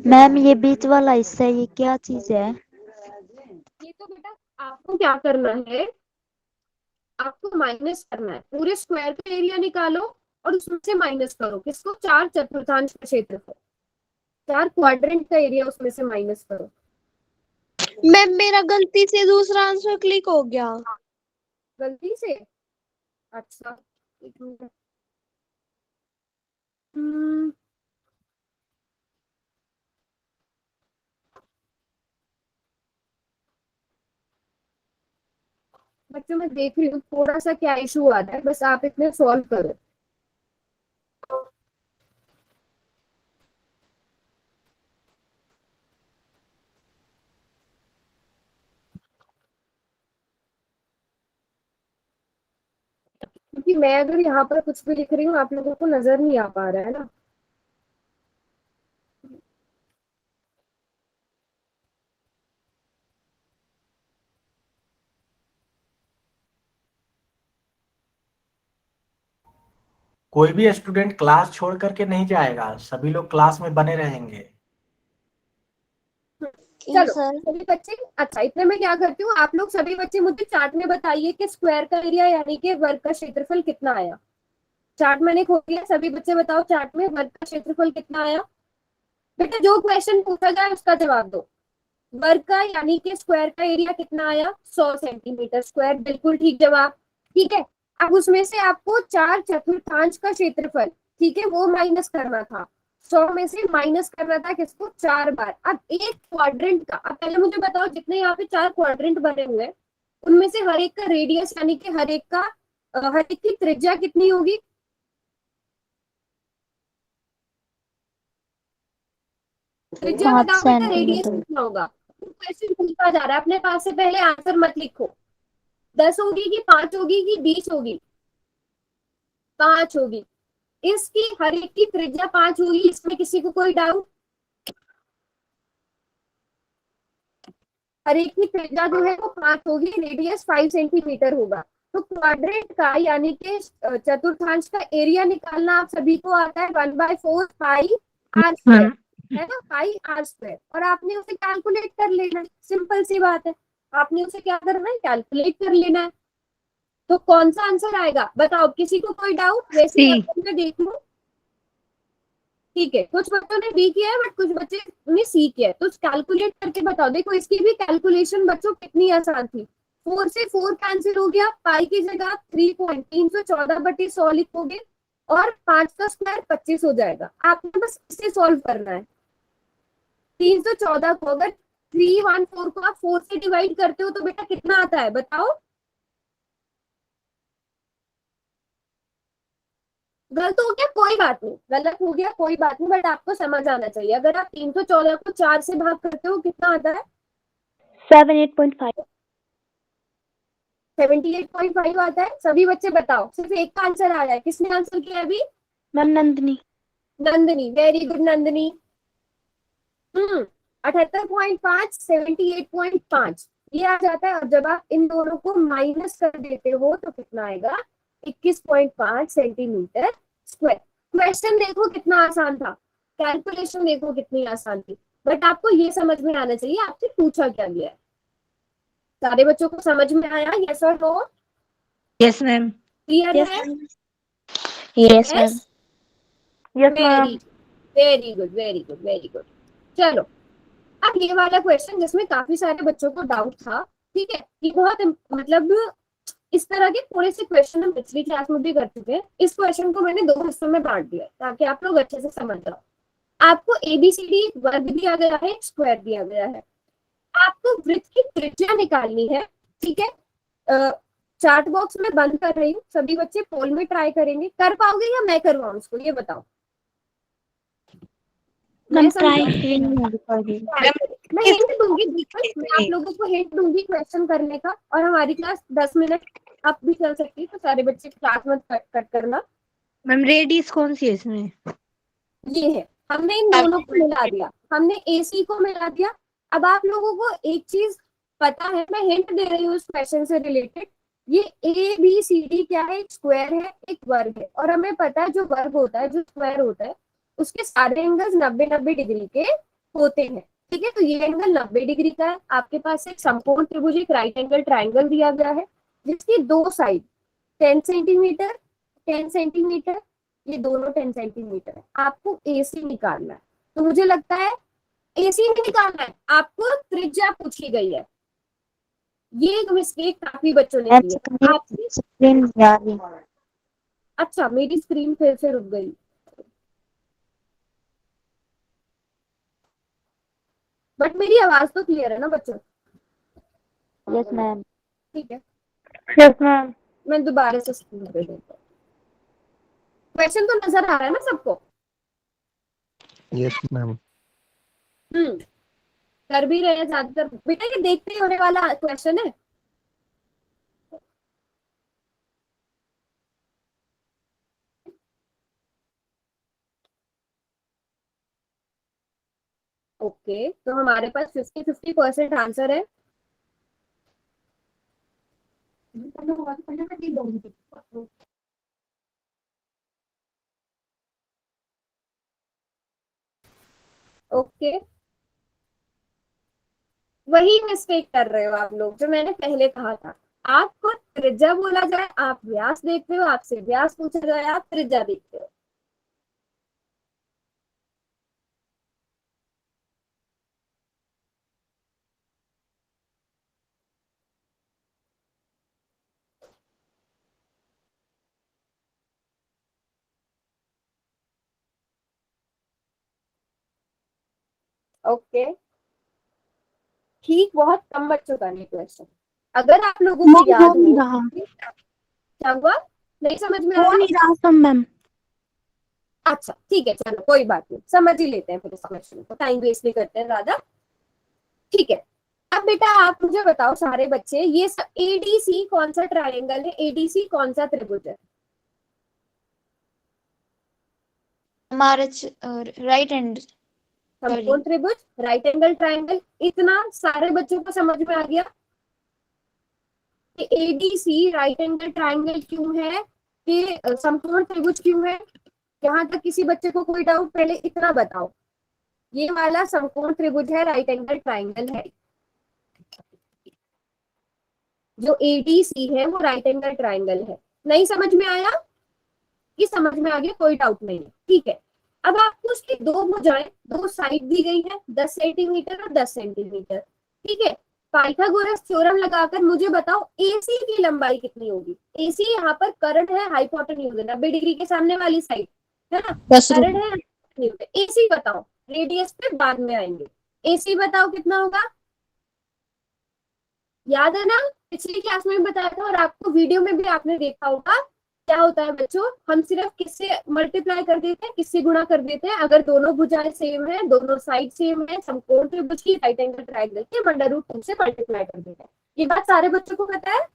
Speaker 5: मैम ये बीच वाला हिस्सा ये क्या चीज है?
Speaker 2: ये तो बेटा आपको क्या करना है, आपको माइनस करना है। पूरे स्क्वायर का एरिया निकालो और उसमें से माइनस करो। किसको? 4 चतुर्थांश का क्षेत्रफल, 4 क्वाड्रेंट का एरिया उसमें से माइनस करो।
Speaker 7: मैम मेरा गलती से दूसरा आंसर क्लिक हो गया।
Speaker 2: गलती से? अच्छा एक मिनट। बच्चों मैं देख रही हूँ थोड़ा सा क्या इशू आ रहा है, बस आप इतने सॉल्व करो। क्योंकि मैं अगर यहाँ पर कुछ भी लिख रही हूँ आप लोगों को नजर नहीं आ पा रहा है ना।
Speaker 8: कोई भी स्टूडेंट क्लास छोड़ करके नहीं जाएगा, सभी लोग क्लास में बने रहेंगे।
Speaker 2: चलो
Speaker 7: सर
Speaker 2: सभी बच्चे, अच्छा इतने में क्या करती हूँ, आप लोग सभी बच्चे मुझे चार्ट में बताइए कि स्क्वायर का एरिया यानी कि वर्ग का क्षेत्रफल कितना आया। चार्ट मैंने खोल दिया, सभी बच्चे बताओ चार्ट में वर्ग का क्षेत्रफल कितना आया। बेटा जो क्वेश्चन पूछा जाए उसका जवाब दो। वर्ग का यानी कि स्क्वायर का एरिया कितना आया, 100 सेंटीमीटर स्क्वायर, बिल्कुल ठीक जवाब। ठीक है, अब उसमें से आपको 4 चतुर्थांश का क्षेत्रफल, ठीक है, वो माइनस करना था। 100 में से माइनस करना था किसको, 4 बार। अब एक क्वाड्रेंट का, अब पहले मुझे बताओ जितने यहाँ पे 4 क्वाड्रेंट बने हुए हैं उनमें से हर एक का रेडियस यानी कि हर एक की त्रिज्या कितनी होगी। त्रिज्या
Speaker 5: 5
Speaker 2: बताओ बेटा, रेडियस
Speaker 5: सेंटीमीटर।
Speaker 2: कितना होगा। क्वेश्चन पूछा जा रहा है, अपने पास से पहले आंसर मत लिखो। 10 होगी कि 5 होगी कि 20 होगी, 5 होगी। इसकी हर एक की त्रिज्या 5 होगी, इसमें किसी को कोई डाउट। हर एक की त्रिज्या जो है वो 5 होगी, रेडियस 5 सेंटीमीटर होगा। तो क्वाड्रेंट का यानी कि चतुर्थांश का एरिया निकालना आप सभी को आता है 1/4 पाई आर स्क्वायर, है ना, पाई आर स्क्वायर। और आपने उसे कैलकुलेट कर लेना है, सिंपल सी बात है। आपने उसे क्या करना है, कैलकुलेट कर लेना है। तो कौन सा आंसर आएगा बताओ, किसी को कोई डाउट। वैसे ही
Speaker 3: सी।
Speaker 2: मैं देख लूं, ठीक है, कुछ बच्चों ने बी किया है बट कुछ बच्चे ने सी किया है, तो कैलकुलेट करके बताओ। देखो इसकी भी कैलकुलेशन बच्चों कितनी आसान थी। 4 से 4 कैंसिल हो गया, पाई की जगह 3.314/100 लिखोगे और 5 का स्क्वायर 25 हो जाएगा। आपने बस इसे सॉल्व करना है। 314 को अगर 314 को आप 4 से डिवाइड करते हो तो बेटा कितना आता है बताओ। गलत हो गया कोई बात नहीं, गलत हो गया कोई बात नहीं, बट आपको समझ आना चाहिए। अगर आप 314 को 4 से भाग करते हो कितना आता है,
Speaker 4: 78.5।
Speaker 2: 78.5 आता है। सभी बच्चे बताओ, सिर्फ एक का आंसर आया है, किसने आंसर किया अभी,
Speaker 4: ma'am Nandini.
Speaker 2: Nandini, very good Nandini. 78.5, 78.5 ये आ जाता है। और जब आप इन दोनों को माइनस कर देते हो तो कितना आएगा, 21.5 सेंटीमीटर स्क्वायर। क्वेश्चन देखो कितना आसान था, कैलकुलेशन देखो कितनी आसान थी, बट आपको ये समझ में आना चाहिए आपसे पूछा क्या गया है। सारे बच्चों को समझ में आया, यस और नो,
Speaker 3: यस मैम।
Speaker 2: क्लियर है।
Speaker 7: Yes ma'am.
Speaker 2: Yes,
Speaker 4: yes ma'am.
Speaker 2: Very very good, very good, very good. चलो अब ये वाला क्वेश्चन जिसमें काफी सारे बच्चों को डाउट था, ठीक है, ये बहुत मतलब इस तरह के थोड़े से क्वेश्चन हम पिछली क्लास में भी कर चुके हैं। इस क्वेश्चन को मैंने 2 हिस्सों में बांट दिया ताकि आप लोग अच्छे से समझ जाओ। आपको एबीसीडी वर्ग दिया गया है, स्क्वायर दिया गया है, आपको वृत्त की त्रिज्या निकालनी है, ठीक है। चार्ट बॉक्स में बंद कर रही हूँ, सभी बच्चे पोल में ट्राई करेंगे, कर पाओगे या मैं करवाऊं उसको, ये बताओ। मैं हिंट दूंगी, बिल्कुल मैं आप लोगों को हिंट दूंगी क्वेश्चन करने का, और हमारी क्लास 10 मिनट अब भी चल सकती है, तो सारे बच्चे क्लास में कट करना।
Speaker 3: मैम रेडियस कौन सी है इसमें?
Speaker 2: ये है, हमने इन दोनों को मिला दिया, हमने एसी को मिला दिया। अब आप लोगों को एक चीज पता है, मैं हिंट दे रही हूँ इस क्वेश्चन से रिलेटेड। ये ए बी सी डी क्या है, एक स्क्वायर है एक वर्ग है, और हमें पता है जो वर्ग होता है जो स्क्वायर होता है उसके सारे एंगल्स 90-90 डिग्री के होते हैं, ठीक है। तो ये एंगल 90 डिग्री का है। आपके पास एक समकोण त्रिभुज, एक राइट एंगल ट्राइंगल दिया गया है जिसकी 2 साइड 10 सेंटीमीटर 10 सेंटीमीटर, ये दोनों 10 सेंटीमीटर है। आपको एसी निकालना है, तो मुझे लगता है एसी नहीं निकालना है, आपको त्रिज्या पूछी गई है। ये मिस्टेक काफी बच्चों ने की है। आपकी
Speaker 5: स्क्रीन जा रही।
Speaker 2: अच्छा, मेरी स्क्रीन फिर से रुक गई। बट मेरी आवाज तो क्लियर है ना बच्चों?
Speaker 5: Yes ma'am.
Speaker 2: ठीक है,
Speaker 4: यस मैम।
Speaker 2: मैं दोबारा से स्क्रीन पे देता हूँ। क्वेश्चन तो नजर आ रहा है ना सबको?
Speaker 6: Yes ma'am.
Speaker 2: कर भी रहे हैं ज्यादातर बेटा, ये देखते ही होने वाला क्वेश्चन है। ओके, तो हमारे पास 50-50% आंसर है। ओके, वही मिस्टेक कर रहे हो आप लोग जो मैंने पहले कहा था। आपको त्रिज्या बोला जाए, आप व्यास देखते हो, आपसे व्यास पूछा जाए, आप त्रिज्या देखते हो। ओके, ठीक, बहुत कम बच्चों का नहीं क्वेश्चन। अगर आप लोगों को याद हो, क्या हुआ, नहीं समझ में आया?
Speaker 7: मैम।
Speaker 2: अच्छा ठीक है, चलो कोई बात नहीं, समझ ही लेते हैं फिर इस क्वेश्चन को, टाइम वेस्ट नहीं करते हैं ज्यादा। ठीक है, अब बेटा आप मुझे बताओ सारे बच्चे, ये सब एडीसी कौन सा ट्रायंगल है, एडीसी कौन सा त्रिभुज है?
Speaker 7: हमारा राइट हैंड
Speaker 2: समकोण त्रिभुज, राइट एंगल ट्रायंगल। इतना सारे बच्चों को समझ में आ गया कि एडीसी राइट एंगल ट्रायंगल क्यों है, कि समकोण त्रिभुज क्यों है? यहाँ तक किसी बच्चे को कोई डाउट? पहले इतना बताओ, ये वाला समकोण त्रिभुज है, राइट एंगल ट्रायंगल है। जो एडीसी है वो राइट एंगल ट्रायंगल है। नहीं समझ में आया? कि समझ में आ गया, कोई डाउट नहीं है। ठीक है, अब आपको उसकी दो भुजाएं, दो साइड दी गई है, 10 सेंटीमीटर और 10 सेंटीमीटर। ठीक है, पाइथागोरस थ्योरम लगाकर मुझे बताओ एसी की लंबाई कितनी होगी? एसी यहाँ पर करंट है, हाइपोटेन्यूज है, 90 डिग्री के सामने वाली साइड है ना, करंट है। एसी बताओ, रेडियस पे बाद में आएंगे। एसी बताओ कितना होगा? याद है ना, पिछली क्लास में बताया था और आपको वीडियो में भी आपने देखा होगा। क्या होता है बच्चों, हम सिर्फ किससे मल्टीप्लाई कर देते हैं, किससे गुणा कर देते हैं? अगर दोनों भुजाएं सेम है, दोनों साइड सेम है, समकोण त्रिभुज की राइट एंगल ट्रायंगल के √2 से मल्टीप्लाई कर देते हैं। ये बात सारे बच्चों को पता है?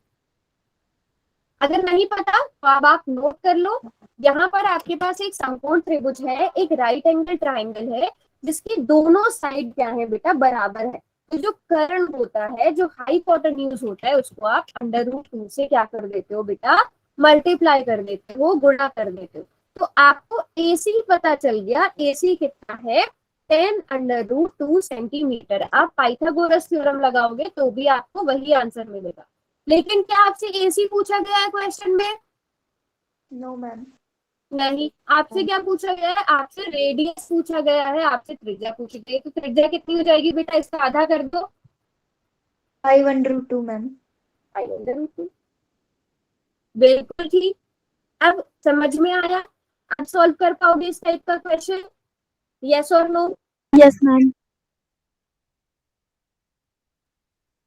Speaker 2: अगर नहीं पता तो अब आप नोट कर लो। यहाँ पर आपके पास एक समकोण त्रिभुज है, एक राइट एंगल ट्रायंगल है, जिसकी दोनों साइड क्या है बेटा, बराबर है। तो जो कर्ण होता है, जो हाइपोटेन्यूज होता है, उसको आप √2 से क्या कर देते हो बेटा, मल्टीप्लाई कर देते हो, गुणा कर देते हो। तो आपको एसी पता चल गया, एसी कितना है, 10√2 सेंटीमीटर। आप पाइथागोरस थ्योरम लगाओगे तो भी आपको वही आंसर मिलेगा। लेकिन क्या आपसे एसी पूछा गया है क्वेश्चन में?
Speaker 7: No ma'am.
Speaker 2: नहीं, आपसे क्या पूछा गया है? आपसे रेडियस पूछा गया है, आपसे त्रिज्या पूछी गई है। तो त्रिज्या कितनी हो जाएगी बेटा, इसका आधा कर दो।
Speaker 7: 5√2 मैम।
Speaker 2: 5√2, बिल्कुल ठीक। अब समझ में आया? आप सॉल्व कर पाओगे इस टाइप का क्वेश्चन? यस और no?
Speaker 5: Yes ma'am.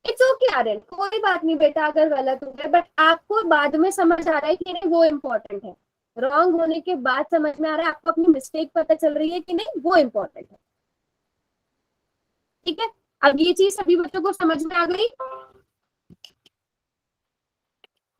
Speaker 2: It's okay Aryan, कोई बात नहीं बेटा अगर गलत हो गया, बट आपको बाद में समझ आ रहा है कि नहीं, वो इम्पोर्टेंट है। रॉन्ग होने के बाद समझ में आ रहा है, आपको अपनी मिस्टेक पता चल रही है कि नहीं, वो इम्पोर्टेंट है। ठीक है, अब ये चीज सभी बच्चों को समझ में आ गई?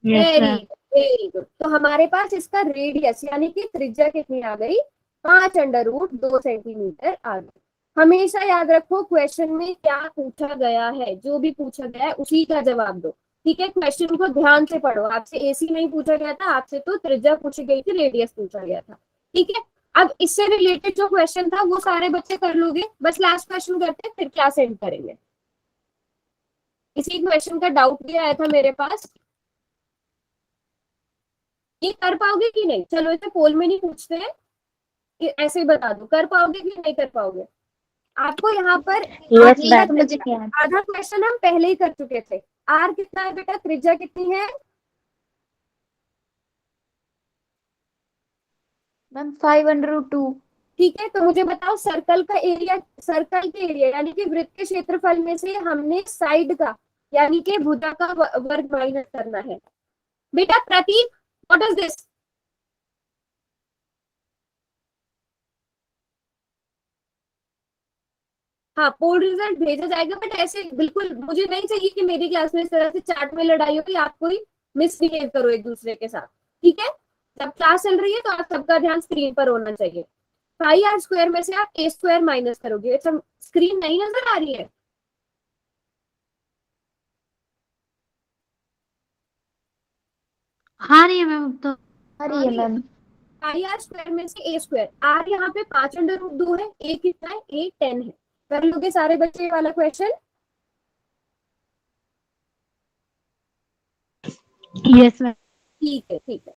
Speaker 2: Very good. तो हमारे पास इसका रेडियस यानी कि त्रिज्या कितनी आ गई, 5√2 सेंटीमीटर आ गई। हमेशा याद रखो क्वेश्चन में क्या पूछा गया है, जो भी पूछा गया है उसी का जवाब दो। ठीक है, क्वेश्चन को ध्यान से पढ़ो। आपसे एसी नहीं पूछा गया था, आपसे तो त्रिज्या पूछी गई थी, रेडियस पूछा गया था। ठीक है, अब इससे रिलेटेड जो क्वेश्चन था वो सारे बच्चे कर लोगे। बस लास्ट क्वेश्चन करते हैं, फिर क्लास एंड करेंगे। इसी क्वेश्चन का डाउट भी आया था मेरे पास, ये कर पाओगे कि नहीं? चलो इसे पोल में नहीं पूछते हैं, ऐसे ही बता दो, कर पाओगे कि नहीं कर पाओगे? आपको यहाँ पर आधा क्वेश्चन हम पहले ही कर चुके थे। आर कितना है बेटा, त्रिज्या कितनी है?
Speaker 7: मैम 5√2।
Speaker 2: ठीक है, तो मुझे बताओ सर्कल का एरिया, सर्कल के एरिया यानी कि वृत्त के क्षेत्रफल में से हमने साइड का यानी कि भुजा का वर्ग माइनस करना है। बेटा प्रतीक, व्हाट इज दिस? हाँ, पोल रिजल्ट भेजा जाएगा, बट ऐसे बिल्कुल मुझे नहीं चाहिए कि मेरी क्लास में इस तरह से चार्ट में लड़ाई हो कि आप कोई मिसबिहेव करो एक दूसरे के साथ, ठीक है? जब क्लास चल रही है तो आप सबका ध्यान स्क्रीन पर होना चाहिए। 5r स्क्वायर में से आप a स्क्वायर माइनस करोगे। सब स्क्रीन नहीं नजर आ रही है?
Speaker 5: हाँ रही है मैम, तो
Speaker 2: आ रही है मैम। 5r स्क्वायर में से a स्क्वायर, r यहाँ पे 5/2 है, a कितना है? a 10 है। कर लोगे सारे बच्चे ये वाला क्वेश्चन?
Speaker 5: Yes ma'am.
Speaker 2: ठीक है, ठीक है।